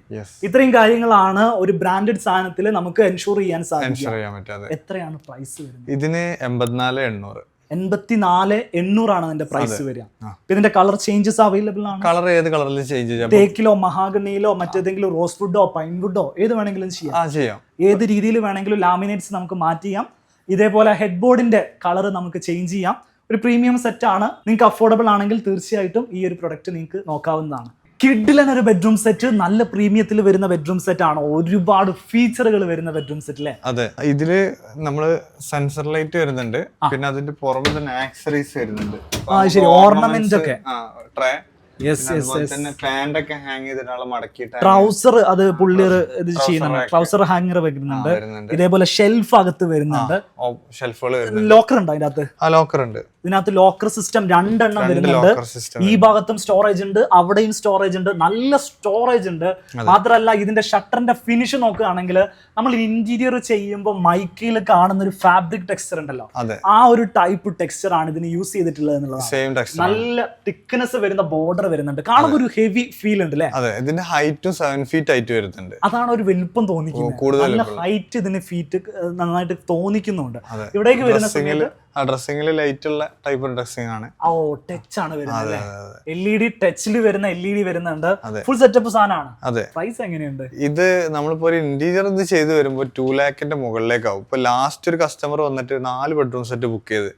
ഇത്രയും കാര്യങ്ങളാണ് ഒരു ബ്രാൻഡഡ് സാധനത്തിൽ നമുക്ക് എൻഷുർ ചെയ്യാൻ സാധിക്കും. എത്രയാണ് പ്രൈസ് വരുന്നത്? ഇതിന് 84,800. 84,800 ആണ് അതിന്റെ പ്രൈസ് വരിക. ഇതിന്റെ കളർ ചേഞ്ചസ് അവൈലബിൾ ആണ്. കളർ ഏത് കളറിൽ ചേഞ്ച് ചെയ്യാം? തേക്കിലോ മഹാഗണിയിലോ മറ്റേതെങ്കിലും റോസ് വുഡോ പൈൻ വുഡോ ഏത് വേണമെങ്കിലും ചെയ്യാം. ഏത് രീതിയിൽ വേണമെങ്കിലും ലാമിനേറ്റ്സ് നമുക്ക് മാറ്റി ചെയ്യാം. ഇതേപോലെ ഹെഡ് ബോർഡിന്റെ കളർ നമുക്ക് ചേഞ്ച് ചെയ്യാം. ഒരു പ്രീമിയം സെറ്റ് ആണ്. നിങ്ങൾക്ക് അഫോർഡബിൾ ആണെങ്കിൽ തീർച്ചയായിട്ടും ഈ ഒരു പ്രൊഡക്റ്റ് നിങ്ങൾക്ക് നോക്കാവുന്നതാണ്. കിഡിലൻ ഒരു ബെഡ്റൂം സെറ്റ്, നല്ല പ്രീമിയത്തിൽ വരുന്ന ബെഡ്റൂം സെറ്റ് ആണ്. ഒരുപാട് ഫീച്ചറുകൾ വരുന്ന ബെഡ്റൂം സെറ്റ് അല്ലേ? അതെ, ഇതില് നമ്മള് സെൻസർ ലൈറ്റ് വരുന്നുണ്ട്, പിന്നെ അതിന്റെ പുറമെ തന്നെ ആക്സറീസ് വരുന്നുണ്ട്. ശരി, ഓർണമെന്റ്സ് ഒക്കെ, ട്രേ, ട്രൗസർ അത് പുള്ളിയർ ഇത് ചെയ്യുന്നുണ്ട്, ട്രൗസർ ഹാങ്ങർ വരുന്നുണ്ട്. ഇതേപോലെ ഷെൽഫ് അകത്ത് വരുന്നുണ്ട്. ലോക്കർ ഉണ്ട് അതിനകത്ത്. ലോക്കർ ഉണ്ട് ഇതിനകത്ത്. ലോക്കർ സിസ്റ്റം 2 എണ്ണം വരുന്നുണ്ട്. ഈ ഭാഗത്തും സ്റ്റോറേജ് ഉണ്ട്, അവിടെയും സ്റ്റോറേജ് ഉണ്ട്, നല്ല സ്റ്റോറേജ് ഉണ്ട്. മാത്രമല്ല ഇതിന്റെ ഷട്ടറിന്റെ ഫിനിഷ് നോക്കുകയാണെങ്കിൽ നമ്മൾ ഇന്റീരിയർ ചെയ്യുമ്പോൾ മൈക്കയിൽ കാണുന്ന ഒരു ഫാബ്രിക് ടെക്സ്ചർ ഉണ്ടല്ലോ, ആ ഒരു ടൈപ്പ് ടെക്സ്ചർ ആണ് ഇതിന് യൂസ് ചെയ്തിട്ടുള്ളത് എന്നുള്ളതാണ്. നല്ല തിക്നെസ് വരുന്ന ബോർഡർ വരുന്നുണ്ട്, കാണുമ്പോൾ ഒരു ഹെവി ഫീൽ ഉണ്ട് അല്ലേ? അതെ, ഇതിന്റെ ഹൈറ്റും 7 ഫീറ്റ് ഹൈറ്റ് വരുന്നുണ്ട്. അതാണ് ഒരു വലിപ്പം തോന്നിക്കുന്നത്. നല്ല ഹൈറ്റ് ഇതിന് ഫീറ്റ് നന്നായിട്ട് തോന്നിക്കുന്നുണ്ട്. ഇവിടേക്ക് വരുന്ന സമയത്ത് ഡ്രസ്സിംഗിൽ ലൈറ്റ് ഉള്ള ടൈപ്പ് ഡ്രസ്സിംഗ് ആണ്. ടച്ച് ആണ് വരുന്നത്. LED ടച്ചിൽ വരുന്ന LED വരുന്നുണ്ട്. ഫുൾ സെറ്റപ്പ് സാധനമാണ്. അതെ. പ്രൈസ് എങ്ങനെയുണ്ട്? ഇത് നമ്മളിപ്പോ ഒരു ഇന്റീരിയർ ഇത് ചെയ്ത് വരുമ്പോൾ 2 lakhന്റെ മുകളിലേക്കാവും. ഇപ്പൊ ലാസ്റ്റ് ഒരു കസ്റ്റമർ വന്നിട്ട് 4 ബെഡ്റൂം സെറ്റ് ബുക്ക് ചെയ്ത്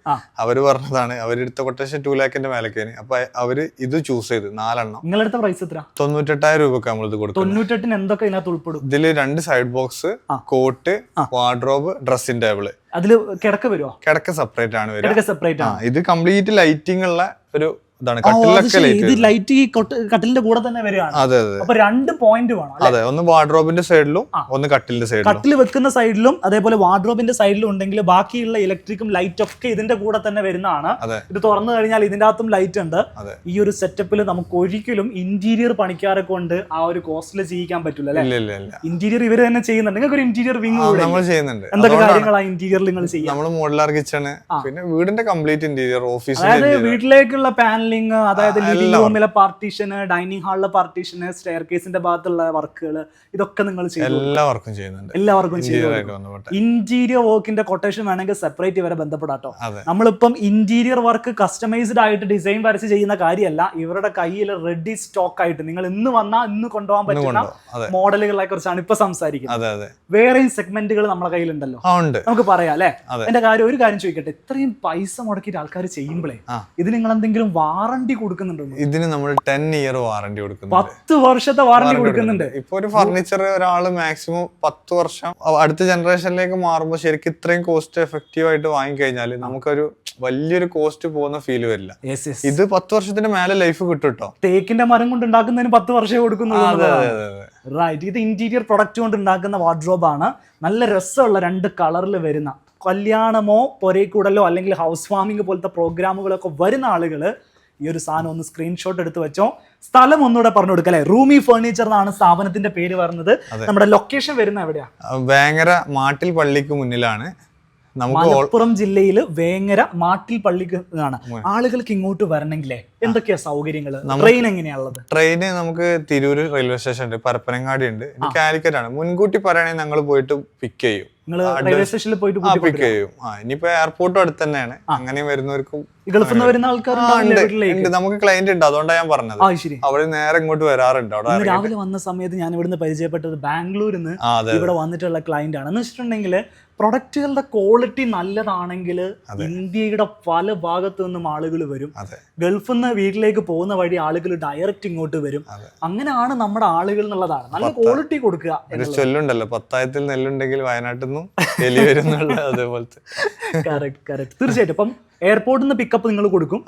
അവര് പറഞ്ഞതാണ്, അവരെടുത്ത കൊട്ടേഷൻ 2 lakhന്റെ മേലേക്കാണ്. അപ്പൊ അവര് ഇത് ചൂസ് ചെയ്ത് 4 എണ്ണം. നിങ്ങളെടുത്ത പ്രൈസ് എത്ര? 98,000 രൂപക്ക് നമ്മൾ ഇത് കൊടുക്കും. 98-ന് എന്തൊക്കെ ഇതിനകത്ത് ഉൾപ്പെടും? ഇതില് 2 side box, cot, wardrobe, dressing table. അതില് കിടക്ക വരുമോ? കിടക്ക സെപ്പറേറ്റ് ആണ് വരിക. കിടക്ക സെപ്പറേറ്റ് ആണ്. ഇത് കംപ്ലീറ്റ് ലൈറ്റിംഗ് ഉള്ള ഒരു ഇതാണ്. ഇത് ലൈറ്റ് ഈ കട്ടിലിന്റെ കൂടെ തന്നെ വരികയാണ്. അതെ അതെ. അപ്പൊ 2 പോയിന്റ് വേണം. അതെ, ഒന്ന് വാർഡ്രോബിന്റെ സൈഡിലും ഒന്ന് കട്ടിലിന്റെ സൈഡിലും. കട്ടിൽ വെക്കുന്ന സൈഡിലും അതേപോലെ വാർഡ്രോബിന്റെ സൈഡിലും ഉണ്ടെങ്കിൽ ബാക്കിയുള്ള ഇലക്ട്രിക്കും ലൈറ്റ് ഒക്കെ ഇതിന്റെ കൂടെ തന്നെ വരുന്നതാണ്. ഇത് തുറന്നു കഴിഞ്ഞാൽ ഇതിന്റെ അകത്തും ലൈറ്റ് ഉണ്ട്. ഈ ഒരു സെറ്റപ്പിൽ നമുക്ക് ഒരിക്കലും ഇന്റീരിയർ പണിക്കാരെ കൊണ്ട് ആ ഒരു കോസ്റ്റിൽ ചെയ്യിക്കാൻ പറ്റില്ല അല്ലെ? ഇന്റീരിയർ ഇവര് തന്നെ ചെയ്യുന്നുണ്ട്. നിങ്ങൾക്ക് ഒരു ഇന്റീരിയർ വിങ് ചെയ്യുന്നുണ്ട്. എന്തൊക്കെ കാര്യങ്ങളാണ് ഇന്റീരിയർ നിങ്ങൾ ചെയ്യുക? നമ്മൾ മോഡുലാർ കിച്ചണ്, പിന്നെ വീടിന്റെ കംപ്ലീറ്റ് ഇന്റീരിയർ, ഓഫീസ്, അതായത് വീട്ടിലേക്കുള്ള പാനലിംഗ്, അതായത് ലിവിംഗ് റൂമിലെ പാർട്ടീഷന്, ഡൈനിങ് ഹാളിലെ പാർട്ടീഷന്, സ്റ്റെയർ കേസിന്റെ ഭാഗത്തുള്ള വർക്കുകൾ, ഇതൊക്കെ നിങ്ങൾ എല്ലാവർക്കും ചെയ്യുന്നുണ്ട്. എല്ലാവർക്കും ചെയ്യുന്നുണ്ട്. ഇന്റീരിയർ വർക്കിന്റെ കൊട്ടേഷൻ വേണമെങ്കിൽ സെപ്പറേറ്റ് ഇവരെ ബന്ധപ്പെടാട്ടോ. നമ്മളിപ്പം ഇന്റീരിയർ വർക്ക് കസ്റ്റമൈസ്ഡ് ആയിട്ട് ഡിസൈൻ വരച്ച് ചെയ്യുന്ന കാര്യമല്ല, ഇവരുടെ കയ്യിൽ റെഡി സ്റ്റോക്ക് ആയിട്ട് നിങ്ങൾ ഇന്ന് വന്നാൽ ഇന്ന് കൊണ്ടുപോകാൻ പറ്റുന്ന മോഡലുകളെ കുറിച്ചാണ് ഇപ്പൊ സംസാരിക്കുന്നത്. വേറെയും സെഗ്മെന്റുകൾ നമ്മുടെ കയ്യിലുണ്ടല്ലോ, നമുക്ക് പറയാം അല്ലെ? എന്റെ ഒരു കാര്യം ചോദിക്കട്ടെ, ഇത്രയും പൈസ മുടക്കിയിട്ട് ആൾക്കാർ ചെയ്യുമ്പോഴേ ഇത് നിങ്ങൾ എന്തെങ്കിലും വാറണ്ടി കൊടുക്കുന്നുണ്ടോ? ഇതിന് നമ്മൾ 10 ഇയർ വാറണ്ടി കൊടുക്കുന്നു. 10 വർഷത്തെ വാറണ്ടി കൊടുക്കുന്നുണ്ട്. ഇപ്പൊ ഒരു ഫർണിച്ചർ ഒരാള് മാക്സിമം 10 വർഷം അടുത്ത ജനറേഷനിലേക്ക് മാറുമ്പോൾ ശരിക്കും ഇത്രയും കോസ്റ്റ് എഫക്റ്റീവ് ആയിട്ട് വാങ്ങിക്കഴിഞ്ഞാൽ നമുക്കൊരു വലിയൊരു കോസ്റ്റ് പോകുന്ന ഫീൽ വരില്ല. ഇത് 10 വർഷത്തിന്റെ മേലെ ലൈഫ് കിട്ടും കേട്ടോ. തേക്കിന്റെ മരം കൊണ്ട് ഉണ്ടാക്കുന്നതിന് 10 വർഷമേ കൊടുക്കുന്നുള്ളൂ. റൈറ്റ്. ഇത് ഇന്റീരിയർ പ്രൊഡക്റ്റ് കൊണ്ട് ഉണ്ടാക്കുന്ന വാർഡ്രോബ് ആണ്. നല്ല രസമുള്ള 2 കളറിൽ വരുന്ന, കല്യാണമോ പൊരേക്കൂടലോ അല്ലെങ്കിൽ ഹൗസ് വാമിംഗ് പോലത്തെ പ്രോഗ്രാമുകളൊക്കെ വരുന്ന ആളുകൾ ഈ ഒരു സാധനം ഒന്ന് സ്ക്രീൻഷോട്ട് എടുത്ത് വെച്ചോ. സ്ഥലം ഒന്നുകൂടെ പറഞ്ഞു കൊടുക്കാം അല്ലെ? റൂമി ഫർണിച്ചർ എന്നാണ് സ്ഥാപനത്തിന്റെ പേര് വരുന്നത്. നമ്മുടെ ലൊക്കേഷൻ വരുന്ന എവിടെയാ? വേങ്ങര മാട്ടിൽ പള്ളിക്ക് മുന്നിലാണ്. മലപ്പുറം ജില്ലയിൽ വേങ്ങര മാട്ടിൽ പള്ളിക്ക് ആണ്. ആളുകൾക്ക് ഇങ്ങോട്ട് വരണമെങ്കിലേ എന്തൊക്കെയാ സൗകര്യങ്ങൾ? ട്രെയിൻ എങ്ങനെയാണുള്ളത്? ട്രെയിന് നമുക്ക് തിരൂര് റെയിൽവേ സ്റ്റേഷൻ ഉണ്ട്, പരപ്പനങ്ങാടി ഉണ്ട്, കാലിക്കറ്റ് ആണ്. മുൻകൂട്ടി പറയുകയാണെങ്കിൽ ഞങ്ങൾ പോയിട്ട് പിക്ക് ചെയ്യും. റെയിൽവേ സ്റ്റേഷനിൽ പോയിട്ട് പിക്ക് ചെയ്യും. ഇനിയിപ്പോ എയർപോർട്ടും അടുത്ത് തന്നെയാണ്. അങ്ങനെ വരുന്നവർക്കും ഗൾഫിൽ നിന്ന് വരുന്ന ആൾക്കാരുണ്ട്. നമുക്ക് ക്ലയന്റ് ഉണ്ട്, അതുകൊണ്ടാണ് ഞാൻ പറഞ്ഞത്. അവര് നേരെ ഇങ്ങോട്ട് വരാറുണ്ട്. അവിടെ രാവിലെ വന്ന സമയത്ത് ഞാൻ ഇവിടുന്ന് പരിചയപ്പെട്ടത് ബാംഗ്ലൂരിൽ നിന്ന് ഇവിടെ വന്നിട്ടുള്ള ക്ലയന്റ് ആണ്. എന്ന് വെച്ചിട്ടുണ്ടെങ്കിൽ പ്രൊഡക്റ്റുകളുടെ ക്വാളിറ്റി നല്ലതാണെങ്കിൽ ഇന്ത്യയുടെ പല ഭാഗത്തു നിന്നും ആളുകൾ വരും. ഗൾഫിൽ നിന്ന് വീട്ടിലേക്ക് പോകുന്ന വഴി ആളുകൾ ഡയറക്റ്റ് ഇങ്ങോട്ട് വരും. അങ്ങനെയാണ് നമ്മുടെ ആളുകൾ എന്നുള്ളതാണ്. നല്ല ക്വാളിറ്റി കൊടുക്കുക. ചൊല്ലുണ്ടല്ലോ, 10,000 നെല്ലുണ്ടെങ്കിൽ വയനാട്ടിൽ നിന്നും എലി വരുന്നുള്ള, അതേപോലത്തെ. തീർച്ചയായിട്ടും. അപ്പം എയർപോർട്ടിൽ നിന്ന് പിക്കപ്പ് നിങ്ങൾ കൊടുക്കും,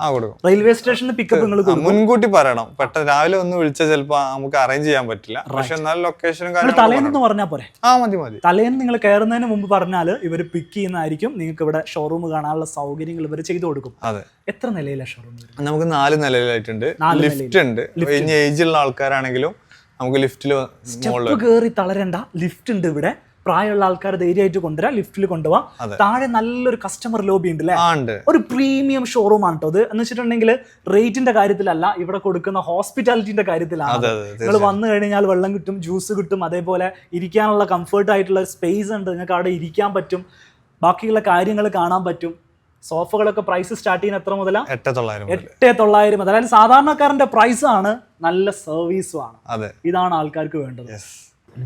റെയിൽവേ സ്റ്റേഷനിൽ പിക്കപ്പ് നിങ്ങൾ കൊടുക്കും. മുൻകൂട്ടി പറയണം. പെട്ടെന്ന് രാവിലെ ഒന്ന് വിളിച്ചാൽ ചിലപ്പോ നമുക്ക് അറേഞ്ച് ചെയ്യാൻ പറ്റില്ല. പക്ഷെ എന്നാലും ലൊക്കേഷനും തലേന്ന് പറഞ്ഞാൽ പോരെ? മതി. തലേന്ന് നിങ്ങൾ കയറുന്നതിന് മുമ്പ് പറഞ്ഞാൽ ഇവർ പിക്ക് ചെയ്യുന്നതായിരിക്കും. നിങ്ങൾക്ക് ഇവിടെ ഷോറൂം കാണാനുള്ള സൗകര്യങ്ങൾ ഇവർ ചെയ്തു കൊടുക്കും. എത്ര നിലയിലെ ഷോറൂം? നമുക്ക് 4 നിലയിലായിട്ടുണ്ട്. ലിഫ്റ്റ് ഉണ്ട്. ഇനി ഏജ് ഉള്ള ആൾക്കാരാണെങ്കിലും നമുക്ക് ലിഫ്റ്റിൽ സ്റ്റെപ്പ് കയറി തളരണ്ട. ലിഫ്റ്റ് ഉണ്ട് ഇവിടെ. പ്രായമുള്ള ആൾക്കാർ ധൈര്യമായിട്ട് കൊണ്ടുവരാം, ലിഫ്റ്റിൽ കൊണ്ടുപോകാം. താഴെ നല്ലൊരു കസ്റ്റമർ ലോബി ഉണ്ട് അല്ലേ? ഒരു പ്രീമിയം ഷോറൂം ആണ് കേട്ടോ ഇത്. എന്ന് വെച്ചിട്ടുണ്ടെങ്കിൽ റേറ്റിന്റെ കാര്യത്തിലല്ല, ഇവിടെ കൊടുക്കുന്ന ഹോസ്പിറ്റാലിറ്റിന്റെ കാര്യത്തിലാണ്. നിങ്ങൾ വന്നു കഴിഞ്ഞാൽ വെള്ളം കിട്ടും, ജ്യൂസ് കിട്ടും, അതേപോലെ ഇരിക്കാനുള്ള കംഫർട്ട് ആയിട്ടുള്ള സ്പേസ് ഉണ്ട്. നിങ്ങൾക്ക് അവിടെ ഇരിക്കാൻ പറ്റും, ബാക്കിയുള്ള കാര്യങ്ങൾ കാണാൻ പറ്റും. സോഫകളൊക്കെ പ്രൈസ് സ്റ്റാർട്ട് ചെയ്യുന്ന എത്ര മുതലാണ്? 8,900 മുതൽ. അതായത് സാധാരണക്കാരന്റെ പ്രൈസ് ആണ്, നല്ല സർവീസും ആണ്. ഇതാണ് ആൾക്കാർക്ക് വേണ്ടത്.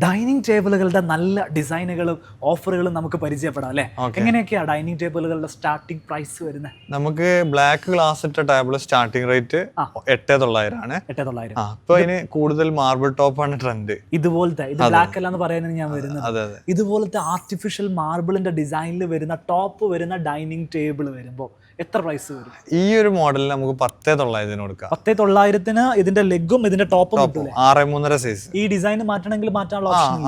ഡൈനിങ് ടേബിളുകളുടെ നല്ല ഡിസൈനുകളും ഓഫറുകളും നമുക്ക് പരിചയപ്പെടാം അല്ലേ? എങ്ങനെയൊക്കെയാ ഡൈനിങ് ടേബിളുകളുടെ സ്റ്റാർട്ടിംഗ് പ്രൈസ് വരുന്നത്? നമുക്ക് ബ്ലാക്ക് ഗ്ലാസ് ഇട്ട ടേബിൾ സ്റ്റാർട്ടിംഗ് റേറ്റ് 8,900 ആണ്. 8,900. അപ്പൊ അതിന് കൂടുതൽ മാർബിൾ ടോപ്പ് ആണ് ട്രെൻഡ്. ഇതുപോലത്തെ ഇത് ബ്ലാക്ക് അല്ലാന്ന് പറയുന്നത് ഞാൻ വരുന്നത്. ഇതുപോലത്തെ ആർട്ടിഫിഷ്യൽ മാർബിളിന്റെ ഡിസൈനിൽ വരുന്ന ടോപ്പ് വരുന്ന ഡൈനിങ് ടേബിൾ വരുമ്പോൾ എത്ര പ്രൈസ് വരും? ഈ ഒരു മോഡലിൽ നമുക്ക് 10,900 കൊടുക്കാം. 10,900 ഇതിന്റെ ലെഗും ഇതിന്റെ ടോപ്പും കിട്ടും. 6.5 സൈസ്. ഈ ഡിസൈൻ മാറ്റണമെങ്കിൽ മാറ്റാനുള്ള ഓപ്ഷൻ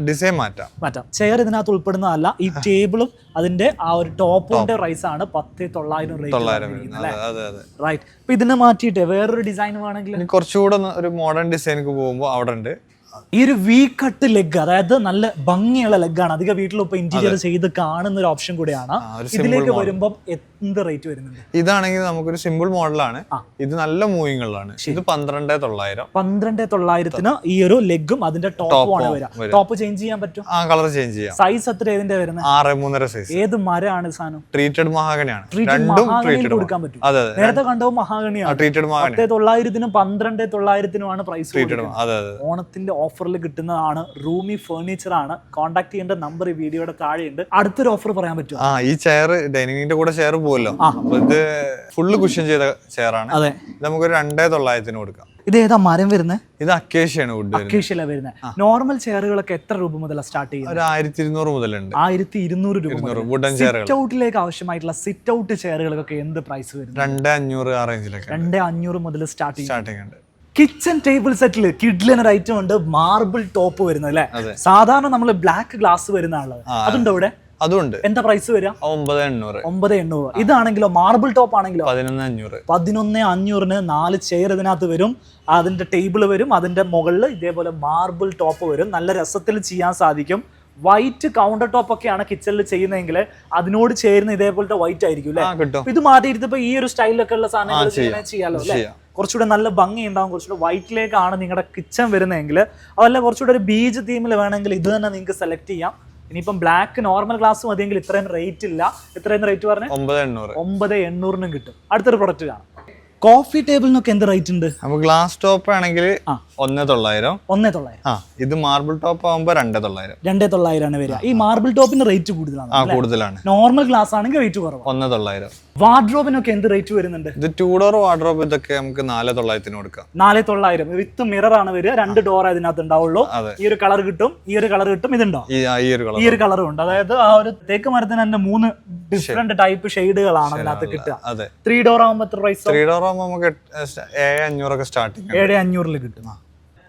ഡിസൈൻ മാറ്റാം. ചെയർ ഇതിനകത്ത് ഉൾപ്പെടുന്നതല്ല. ഈ ടേബിളും അതിന്റെ ആ ഒരു ടോപ്പിന്റെ പ്രൈസ് ആണ് 10,900 റൈറ്റ്. അപ്പൊ ഇതിനെ മാറ്റിയിട്ട് വേറൊരു ഡിസൈൻ വേണമെങ്കിൽ കുറച്ചുകൂടെ ഒരു മോഡേൺ ഡിസൈനിക്ക് പോകുമ്പോൾ അവിടെ ഉണ്ട് ഈ ഒരു വി കട്ട് ലെഗ്, അതായത് നല്ല ഭംഗിയുള്ള ലെഗാണ്. അധികം വീട്ടിൽ ഇപ്പൊ ഇന്റീരിയർ ചെയ്ത് കാണുന്ന ഒരു ഓപ്ഷൻ കൂടെയാണ്. ഇതിലേക്ക് വരുമ്പോൾ എന്ത് റേറ്റ് വരുന്നുണ്ട്? ഇതാണെങ്കിൽ നമുക്കൊരു സിമ്പിൾ മോഡലാണ്. ഇത് നല്ല മൂവിംഗ് ഉള്ളതാണ്. ഇത് 12,900. 12,900 ഈ ഒരു ലെഗും അതിന്റെ ടോപ്പും ആണ് വരിക. ടോപ്പ് ചേഞ്ച് ചെയ്യാൻ പറ്റും? കളർ ചേഞ്ച് ചെയ്യാം. സൈസ് എത്ര ഇതിന്റെ വരുന്നത്? 6.5 സൈസ്. ഏത് മരമാണ് സാധനം? ട്രീറ്റഡ് മഹാഗണിയാണ്. കൊടുക്കാൻ പറ്റും. നേരത്തെ കണ്ടോ മഹാഗണിയാണ്. 10,900 12,900 പ്രൈസ്. ഓണത്തിന്റെ ഓഫറിൽ കിട്ടുന്നതാണ്. റൂമി ഫർണിച്ചർ ആണ്. കോൺടാക്ട് ചെയ്യേണ്ട നമ്പർ ഈ വീഡിയോയുടെ താഴെയുണ്ട്. അടുത്തൊരു ഓഫർ പറയാൻ പറ്റും? ഈ ചെയർ ഡൈനിങ്ങിന്റെ കൂടെ ചെയർ പോലോ, ഇത് ഫുള്ള് കുഷൻ ചെയ്ത ചെയറാണ്. അതെ, നമുക്ക് 2,900 കൊടുക്കാം. ഇത് ഏതാ മരം വരുന്നത്? ഇത് അക്കേഷ്യയാണ്. അക്കേഷ്യയില വരുന്നത്. നോർമൽ ചെയറുകളൊക്കെ എത്ര രൂപ മുതൽ സ്റ്റാർട്ട് ചെയ്യും? 1,200 മുതലുണ്ട്. 1,200 രൂപ. വുഡൻ ചെയറുകൾ. സിറ്റ് ഔട്ടിലേക്ക് ആവശ്യമായിട്ടുള്ള സിറ്റ് ഔട്ട് ചെയറുകൾക്കൊക്കെ എന്ത് പ്രൈസ് വരും? 2,500 ആ റേഞ്ചിലൊക്കെ. 2,500 മുതൽ സ്റ്റാർട്ടിംഗ് ഉണ്ട്. കിച്ചൺ ടേബിൾ സെറ്റിൽ കിഡ്ലിന് ഒരു ഐറ്റം ഉണ്ട്, മാർബിൾ ടോപ്പ് വരുന്നത് അല്ലേ? സാധാരണ നമ്മൾ ബ്ലാക്ക് ഗ്ലാസ് വരുന്നതാണ്. അതുണ്ടോ ഇവിടെ? അതുണ്ട്. എന്താ പ്രൈസ് വരിക? 9,800. ഇതാണെങ്കിലോ മാർബിൾ ടോപ്പ് ആണെങ്കിലോ 11,500. 11,500 4 ചെയർ ഇതിനകത്ത് വരും. അതിന്റെ ടേബിൾ വരും. അതിന്റെ മുകളിൽ ഇതേപോലെ മാർബിൾ ടോപ്പ് വരും. നല്ല രസത്തിൽ ചെയ്യാൻ സാധിക്കും. വൈറ്റ് കൗണ്ടർ ടോപ്പ് ഒക്കെയാണ് കിച്ചണിൽ ചെയ്യുന്നതെങ്കിൽ അതിനോട് ചേരുന്ന ഇതേപോലത്തെ വൈറ്റ് ആയിരിക്കും അല്ലേ? ഇത് മാറ്റിയിരുന്നപ്പോ ഈ ഒരു സ്റ്റൈലൊക്കെ ഉള്ള സാധനങ്ങൾ ചെയ്യാലോ അല്ലേ? കുറച്ചുകൂടെ നല്ല ഭംഗി ഉണ്ടാവും. കുറച്ചുകൂടെ വൈറ്റിലേക്കാണ് നിങ്ങളുടെ കിച്ചൺ വരുന്നതെങ്കിൽ, അതല്ല കുറച്ചുകൂടെ ഒരു ബീച്ച് തീമിൽ വേണമെങ്കിൽ ഇത് തന്നെ നിങ്ങൾക്ക് സെലക്ട് ചെയ്യാം. ഇനിയിപ്പം ബ്ലാക്ക് നോർമൽ ഗ്ലാസ് മതിയെങ്കിൽ ഇത്രയും റേറ്റ് ഇല്ല. ഇത്രയും റേറ്റ് പറഞ്ഞാൽ 9,800 കിട്ടും. അടുത്തൊരു പ്രൊഡക്റ്റ് കാണാം. കോഫി ടേബിളിനൊക്കെ എന്ത് റേറ്റ് ഉണ്ട്? നമുക്ക് ഗ്ലാസ് ടോപ്പ് ആണെങ്കിൽ 1,900. 1,900. ഇത് മാർബിൾ ടോപ്പ് ആകുമ്പോൾ 2,900. 2,900 ആണ് വരിക. ഈ മാർബിൾ ടോപ്പിന് റേറ്റ് കൂടുതലാണ്. നോർമൽ ഗ്ലാസ് ആണെങ്കിൽ റേറ്റ് കുറവ്. 1,900. വാർഡ്രോബിനൊക്കെ എന്ത് റേറ്റ് വരുന്നുണ്ട്? ഇത് 2 ഡോർ വാർഡ്രോബ് ഇതൊക്കെ നമുക്ക് 4,900 കൊടുക്കാം. 4,900 വിത്ത് മിറർ ആണ് വരിക. 2 ഡോർ അതിനകത്ത് ഉണ്ടാവുള്ളൂ. ഈ ഒരു കളർ കിട്ടും, ഈ ഒരു കളർ കിട്ടും. ഇതുണ്ടോ? ഈ ഒരു കളറും ഉണ്ട്. അതായത് ആ ഒരു തേക്ക് മരത്തിന് തന്നെ 3 ഡിഫറെന്റ് ടൈപ്പ് ഷെയ്ഡുകളാണ് അതിനകത്ത് കിട്ടുക. 3 ഡോർ ആകുമ്പോൾ എത്ര പ്രൈസ്? 3 ഡോർ ആകുമ്പോൾ നമുക്ക് 7,500 ഒക്കെ സ്റ്റാർട്ടിങ്. 7,500 കിട്ടും.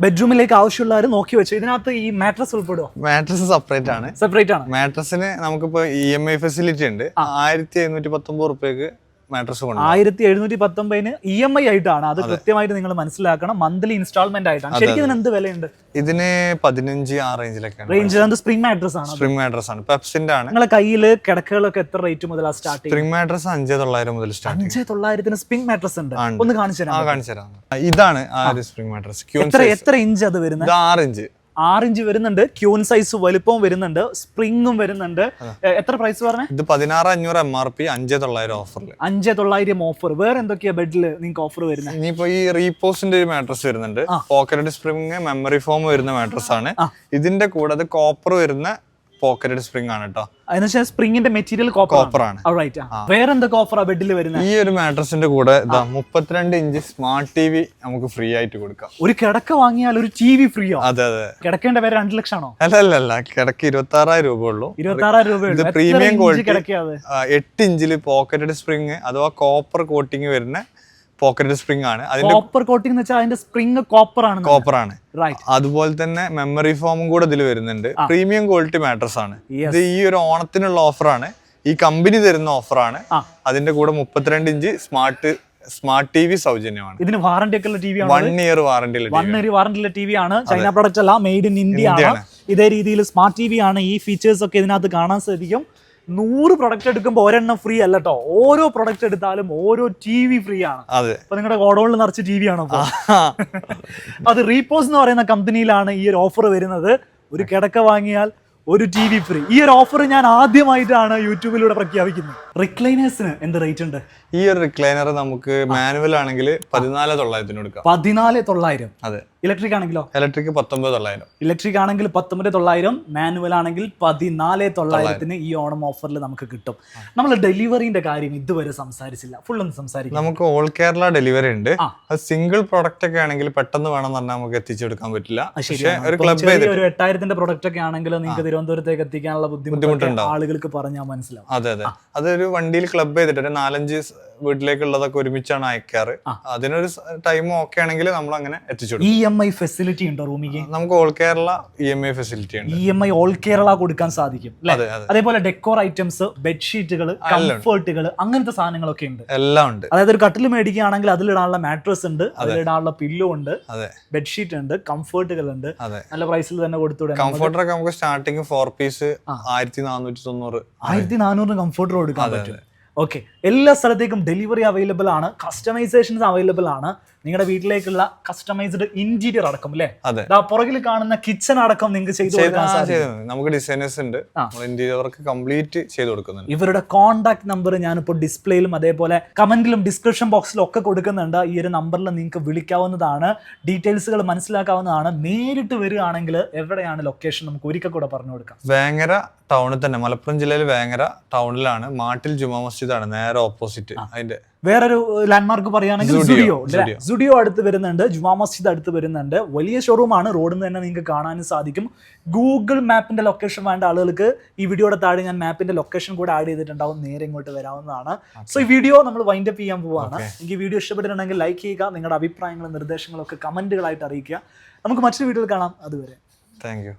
ബെഡ്റൂമിലേക്ക് ആവശ്യമുള്ളവർ നോക്കി വെച്ചു. ഇതിനകത്ത് ഈ മാട്രസ് ഉൾപ്പെടുമോ? മാട്രസ് സെപ്പറേറ്റ് ആണ്. മാട്രസിന് നമുക്കിപ്പോ EMI ഫെസിലിറ്റി ഉണ്ട്. 1,719 റുപ്യക്ക് മാട്രസ് കൊണ്ട് 1,719 EMI ആയിട്ടാണ്. അത് കൃത്യമായിട്ട് നിങ്ങൾ മനസ്സിലാക്കണം. മന്ത്ലി ഇൻസ്റ്റാൾമെന്റ് ആയിട്ടാണ്. ശരിക്കും ഇതിന് എന്ത് വിലയുണ്ട്? ഇതിന് 15 ആ റേഞ്ചിലൊക്കെയാണ്. റേഞ്ച് സ്പ്രിംഗ് മാട്രസ് ആണ്. സ്പ്രിംഗ് മാട്രസ് ആണ്. പെപ്സിന്റെ ആണ്. നിങ്ങളെ കയ്യിൽ കിടക്കകളൊക്കെ എത്ര റേറ്റ് മുതൽ സ്റ്റാർട്ട് ചെയ്യും? സ്പ്രിംഗ് മാട്രസ് 5,900 മുതൽ സ്റ്റാർട്ട്. 5,900 സ്പ്രിംഗ് മാട്രസ് ഉണ്ട്. ഒന്ന് കാണിച്ചു തരാം. ഇതാണ് ആ ഒരു സ്പ്രിംഗ് മാട്രസ്. എത്ര ഇഞ്ച് അത് വരുന്നത്? 6 ഇഞ്ച്. 6 ഇഞ്ച് വരുന്നുണ്ട്. ക്യൂൻ സൈസ് വലുപ്പവും വരുന്നുണ്ട്. സ്പ്രിംഗും വരുന്നുണ്ട്. എത്ര പ്രൈസ് പറഞ്ഞ? ഇത് 16,500 MRP, 5,900 ഓഫറിൽ. 5,900 ഓഫർ. വേറെ എന്തൊക്കെയാ ബെഡില് നിങ്ങൾക്ക് ഓഫർ വരുന്നത്? ഇനിയിപ്പോ ഈ റീപോസിന്റെ ഒരു മാട്രസ് വരുന്നുണ്ട്. പോക്കറ്റഡ് സ്പ്രിംഗ് മെമ്മറി ഫോം വരുന്ന മാട്രസ് ആണ്. ഇതിന്റെ കൂടെ അത് കോപ്പർ വരുന്ന പോക്കറ്റഡ് സ്പ്രിംഗ് ആണ് കേട്ടോ. അതിനുശേഷം സ്പ്രിംഗിന്റെ മെറ്റീരിയൽ കോപ്പർ ആണ്. വേറെ എന്തൊക്കെ ഓഫറാ ബെഡിൽ വരുന്നത്? ഈ ഒരു മാട്രസിന്റെ കൂടെ 32 ഇഞ്ച് സ്മാർട്ട് TV നമുക്ക് ഫ്രീ ആയിട്ട് കൊടുക്കാം. ഒരു കിടക്ക വാങ്ങിയാൽ ഒരു TV ഫ്രീയോ? അതെ. കിടക്കേണ്ട പേര് 2 ലക്ഷം ആണോ? അല്ല, കിടക്ക് 26,000 രൂപ ഉള്ളൂ. 26,000 രൂപ. ഇത് പ്രീമിയം ക്വാളിറ്റി 8 ഇഞ്ചിൽ പോക്കറ്റഡ് സ്പ്രിംഗ് അഥവാ കോപ്പർ കോട്ടിങ് വരുന്ന പോക്കറ്റ് സ്പ്രിംഗ് ആണ്. കോപ്പർ കോട്ടിംഗ് എന്ന് വെച്ചാൽ അതിന്റെ സ്പ്രിംഗ് കോപ്പർ ആണ്. അതുപോലെ തന്നെ മെമ്മറി ഫോമും കൂടെ ഇതിൽ വരുന്നുണ്ട്. പ്രീമിയം ക്വാളിറ്റി മാട്രസ് ആണ്. ഇത് ഈ ഒരു ഓണത്തിനുള്ള ഓഫറാണ്. ഈ കമ്പനി തരുന്ന ഓഫറാണ്. അതിന്റെ കൂടെ 32 ഇഞ്ച് സ്മാർട്ട് TV സൗജന്യമാണ്. ഇതിന് വാറന്റി ഒക്കെ ഉള്ള TV ആണ്. 1 ഇയർ വാറന്റി ഉള്ള TV ആണ്. ചൈന പ്രൊഡക്റ്റ് അല്ല, മെയ്ഡ് ഇൻ ഇന്ത്യ ആണ്. ഇതേ രീതിയിൽ സ്മാർട്ട് TV ആണ്. ഈ ഫീച്ചേഴ്സ് ഒക്കെ ഇതിനകത്ത് കാണാൻ സാധിക്കും. 100 പ്രൊഡക്റ്റ് എടുക്കുമ്പോൾ ഒരെണ്ണം ഫ്രീ അല്ല കേട്ടോ. ഓരോ പ്രൊഡക്റ്റ് എടുത്താലും ഓരോ TV ഫ്രീ ആണ്. അപ്പൊ നിങ്ങളുടെ ഗോഡൌണിൽ നിറച്ച് TV ആണോ? അത് റീപോസ് എന്ന് പറയുന്ന കമ്പനിയിലാണ് ഈ ഒരു ഓഫർ വരുന്നത്. ഒരു കിടക്ക വാങ്ങിയാൽ ഒരു TV ഫ്രീ. ഈ ഒരു ഓഫർ ഞാൻ ആദ്യമായിട്ടാണ് യൂട്യൂബിലൂടെ പ്രഖ്യാപിക്കുന്നത്. റിക്ലൈനേഴ്സിന് എന്ത് റേറ്റ് ഉണ്ട്? ഈ ഒരു റിക്ലൈനർ നമുക്ക് മാനുവൽ ആണെങ്കിൽ 14,900 കൊടുക്കാം. 14,900. അതെ. ഇലക്ട്രിക് ആണെങ്കിലോ? ഇലക്ട്രിക് 19,900. ഇലക്ട്രിക് ആണെങ്കിൽ 19,900, മാനുവൽ ആണെങ്കിൽ 14,900 ഈ ഓണം ഓഫറിൽ നമുക്ക് കിട്ടും. നമ്മൾ ഡെലിവറിന്റെ കാര്യം ഇതുവരെ സംസാരിച്ചില്ല, ഫുൾ ഒന്ന് സംസാരിക്കും. നമുക്ക് ഓൾ കേരള ഡെലിവറി ഉണ്ട്. അത് സിംഗിൾ പ്രൊഡക്റ്റ് ഒക്കെ ആണെങ്കിൽ പെട്ടെന്ന് വേണം പറഞ്ഞാൽ നമുക്ക് എത്തിച്ചെടുക്കാൻ പറ്റില്ല. പക്ഷേ ഒരു ക്ലബ് ഒരു 8,000 പ്രൊഡക്റ്റ് ഒക്കെ ആണെങ്കിൽ നിങ്ങൾക്ക് തിരുവനന്തപുരത്തേക്ക് എത്തിക്കാനുള്ള ബുദ്ധിമുട്ട് ആളുകൾക്ക് പറഞ്ഞാൽ മനസ്സിലാവും. അതെ അതെ. അതൊരു വണ്ടിയിൽ ക്ലബ് ചെയ്തിട്ട് 4-5 വീട്ടിലേക്കുള്ളതൊക്കെ ഒരുമിച്ചാണ് അയക്കാറ്. അതിനൊരു ടൈം ഓക്കെ ആണെങ്കിൽ നമ്മൾ അങ്ങനെ എത്തിച്ചു. EMI ഫെസിലിറ്റി ഉണ്ടോ റൂമിക്ക്? നമുക്ക് ഓൾ കേരള EMI ഫെസിലിറ്റി ഉണ്ട്. EMI ഓൾ കേരള കൊടുക്കാൻ സാധിക്കും. അതേപോലെ ഡെക്കോർ ഐറ്റംസ്, ബെഡ്ഷീറ്റുകൾ, കംഫർട്ടുകൾ, അങ്ങനത്തെ സാധനങ്ങളൊക്കെ ഉണ്ട്. എല്ലാം ഉണ്ട്. അതായത് ഒരു കട്ടിൽ മേടിക്കുകയാണെങ്കിൽ അതിലിടാനുള്ള മാട്രസ് ഉണ്ട്, അതിലിടാനുള്ള പില്ലോ ഉണ്ട്, ബെഡ്ഷീറ്റ് ഉണ്ട്, കംഫർട്ടുകൾ ഉണ്ട്. നല്ല പ്രൈസിൽ തന്നെ കൊടുത്തുവിടാം. കംഫർട്ടറൊക്കെ നമുക്ക് സ്റ്റാർട്ടിങ് 4 പീസ് 1490. 1400 കംഫർട്ടർ കൊടുക്കാൻ പറ്റും. ഓക്കെ, എല്ലാ സ്ഥലത്തേക്കും ഡെലിവറി അവൈലബിൾ ആണ്, കസ്റ്റമൈസേഷൻസ് അവൈലബിൾ ആണ്. നിങ്ങളുടെ വീട്ടിലേക്കുള്ള കസ്റ്റമൈസ്ഡ് ഇന്റീരിയർ അടക്കം അല്ലേ, പുറകിൽ കാണുന്ന കിച്ചൺ അടക്കം നിങ്ങൾക്ക് ചെയ്തു കൊടുക്കാൻ സാധിക്കും. നമുക്ക് ഡിസൈനേഴ്സ് ഉണ്ട്, ഇന്റീരിയർ വർക്ക് കംപ്ലീറ്റ് ചെയ്ത് കൊടുക്കുന്നുണ്ട്. ഇവരുടെ കോൺടാക്ട് നമ്പർ ഞാനിപ്പോൾ ഡിസ്പ്ലേയിലും അതേപോലെ കമന്റിലും ഡിസ്ക്രിപ്ഷൻ ബോക്സിലും ഒക്കെ കൊടുക്കുന്നുണ്ട്. ഈ ഒരു നമ്പറിൽ നിങ്ങൾക്ക് വിളിക്കാവുന്നതാണ്, ഡീറ്റെയിൽസുകൾ മനസ്സിലാക്കാവുന്നതാണ്. നേരിട്ട് വരികയാണെങ്കിൽ എവിടെയാണ് ലൊക്കേഷൻ നമുക്ക് ഒരിക്കൽ കൂടെ പറഞ്ഞു കൊടുക്കാം. വേങ്ങര ടൗണിൽ തന്നെ, മലപ്പുറം ജില്ലയിൽ വേങ്ങര ടൗണിലാണ്. മാട്ടിൽ ജുമാ മസ്ജിദ് ആണ് നേരെ ഓപ്പോസിറ്റ്. അതിന്റെ വേറൊരു ലാൻഡ്മാർക്ക് പറയുകയാണെങ്കിൽ സ്റ്റുഡിയോ അടുത്ത് വരുന്നുണ്ട്, ജുമാ മസ്ജിദ് അടുത്ത് വരുന്നുണ്ട്. വലിയ ഷോറൂമാണ്, റോഡിൽ നിന്ന് തന്നെ നിങ്ങൾക്ക് കാണാനും സാധിക്കും. ഗൂഗിൾ മാപ്പിന്റെ ലൊക്കേഷൻ വേണ്ട ആളുകൾക്ക് ഈ വീഡിയോയുടെ താഴെ ഞാൻ മാപ്പിന്റെ ലൊക്കേഷൻ കൂടെ ആഡ് ചെയ്തിട്ടുണ്ടാവും, നേരെ ഇങ്ങോട്ട് വരാവുന്നതാണ്. സോ ഈ വീഡിയോ നമ്മൾ വൈൻഡ് അപ്പ് ചെയ്യാൻ പോവാണ്. എനിക്ക് ഈ വീഡിയോ ഇഷ്ടപ്പെട്ടിട്ടുണ്ടെങ്കിൽ ലൈക്ക് ചെയ്യുക, നിങ്ങളുടെ അഭിപ്രായങ്ങളും നിർദ്ദേശങ്ങളും ഒക്കെ കമന്റുകളായിട്ട് അറിയിക്കുക. നമുക്ക് മറ്റൊരു വീഡിയോയിൽ കാണാം. അതുവരെ താങ്ക് യു.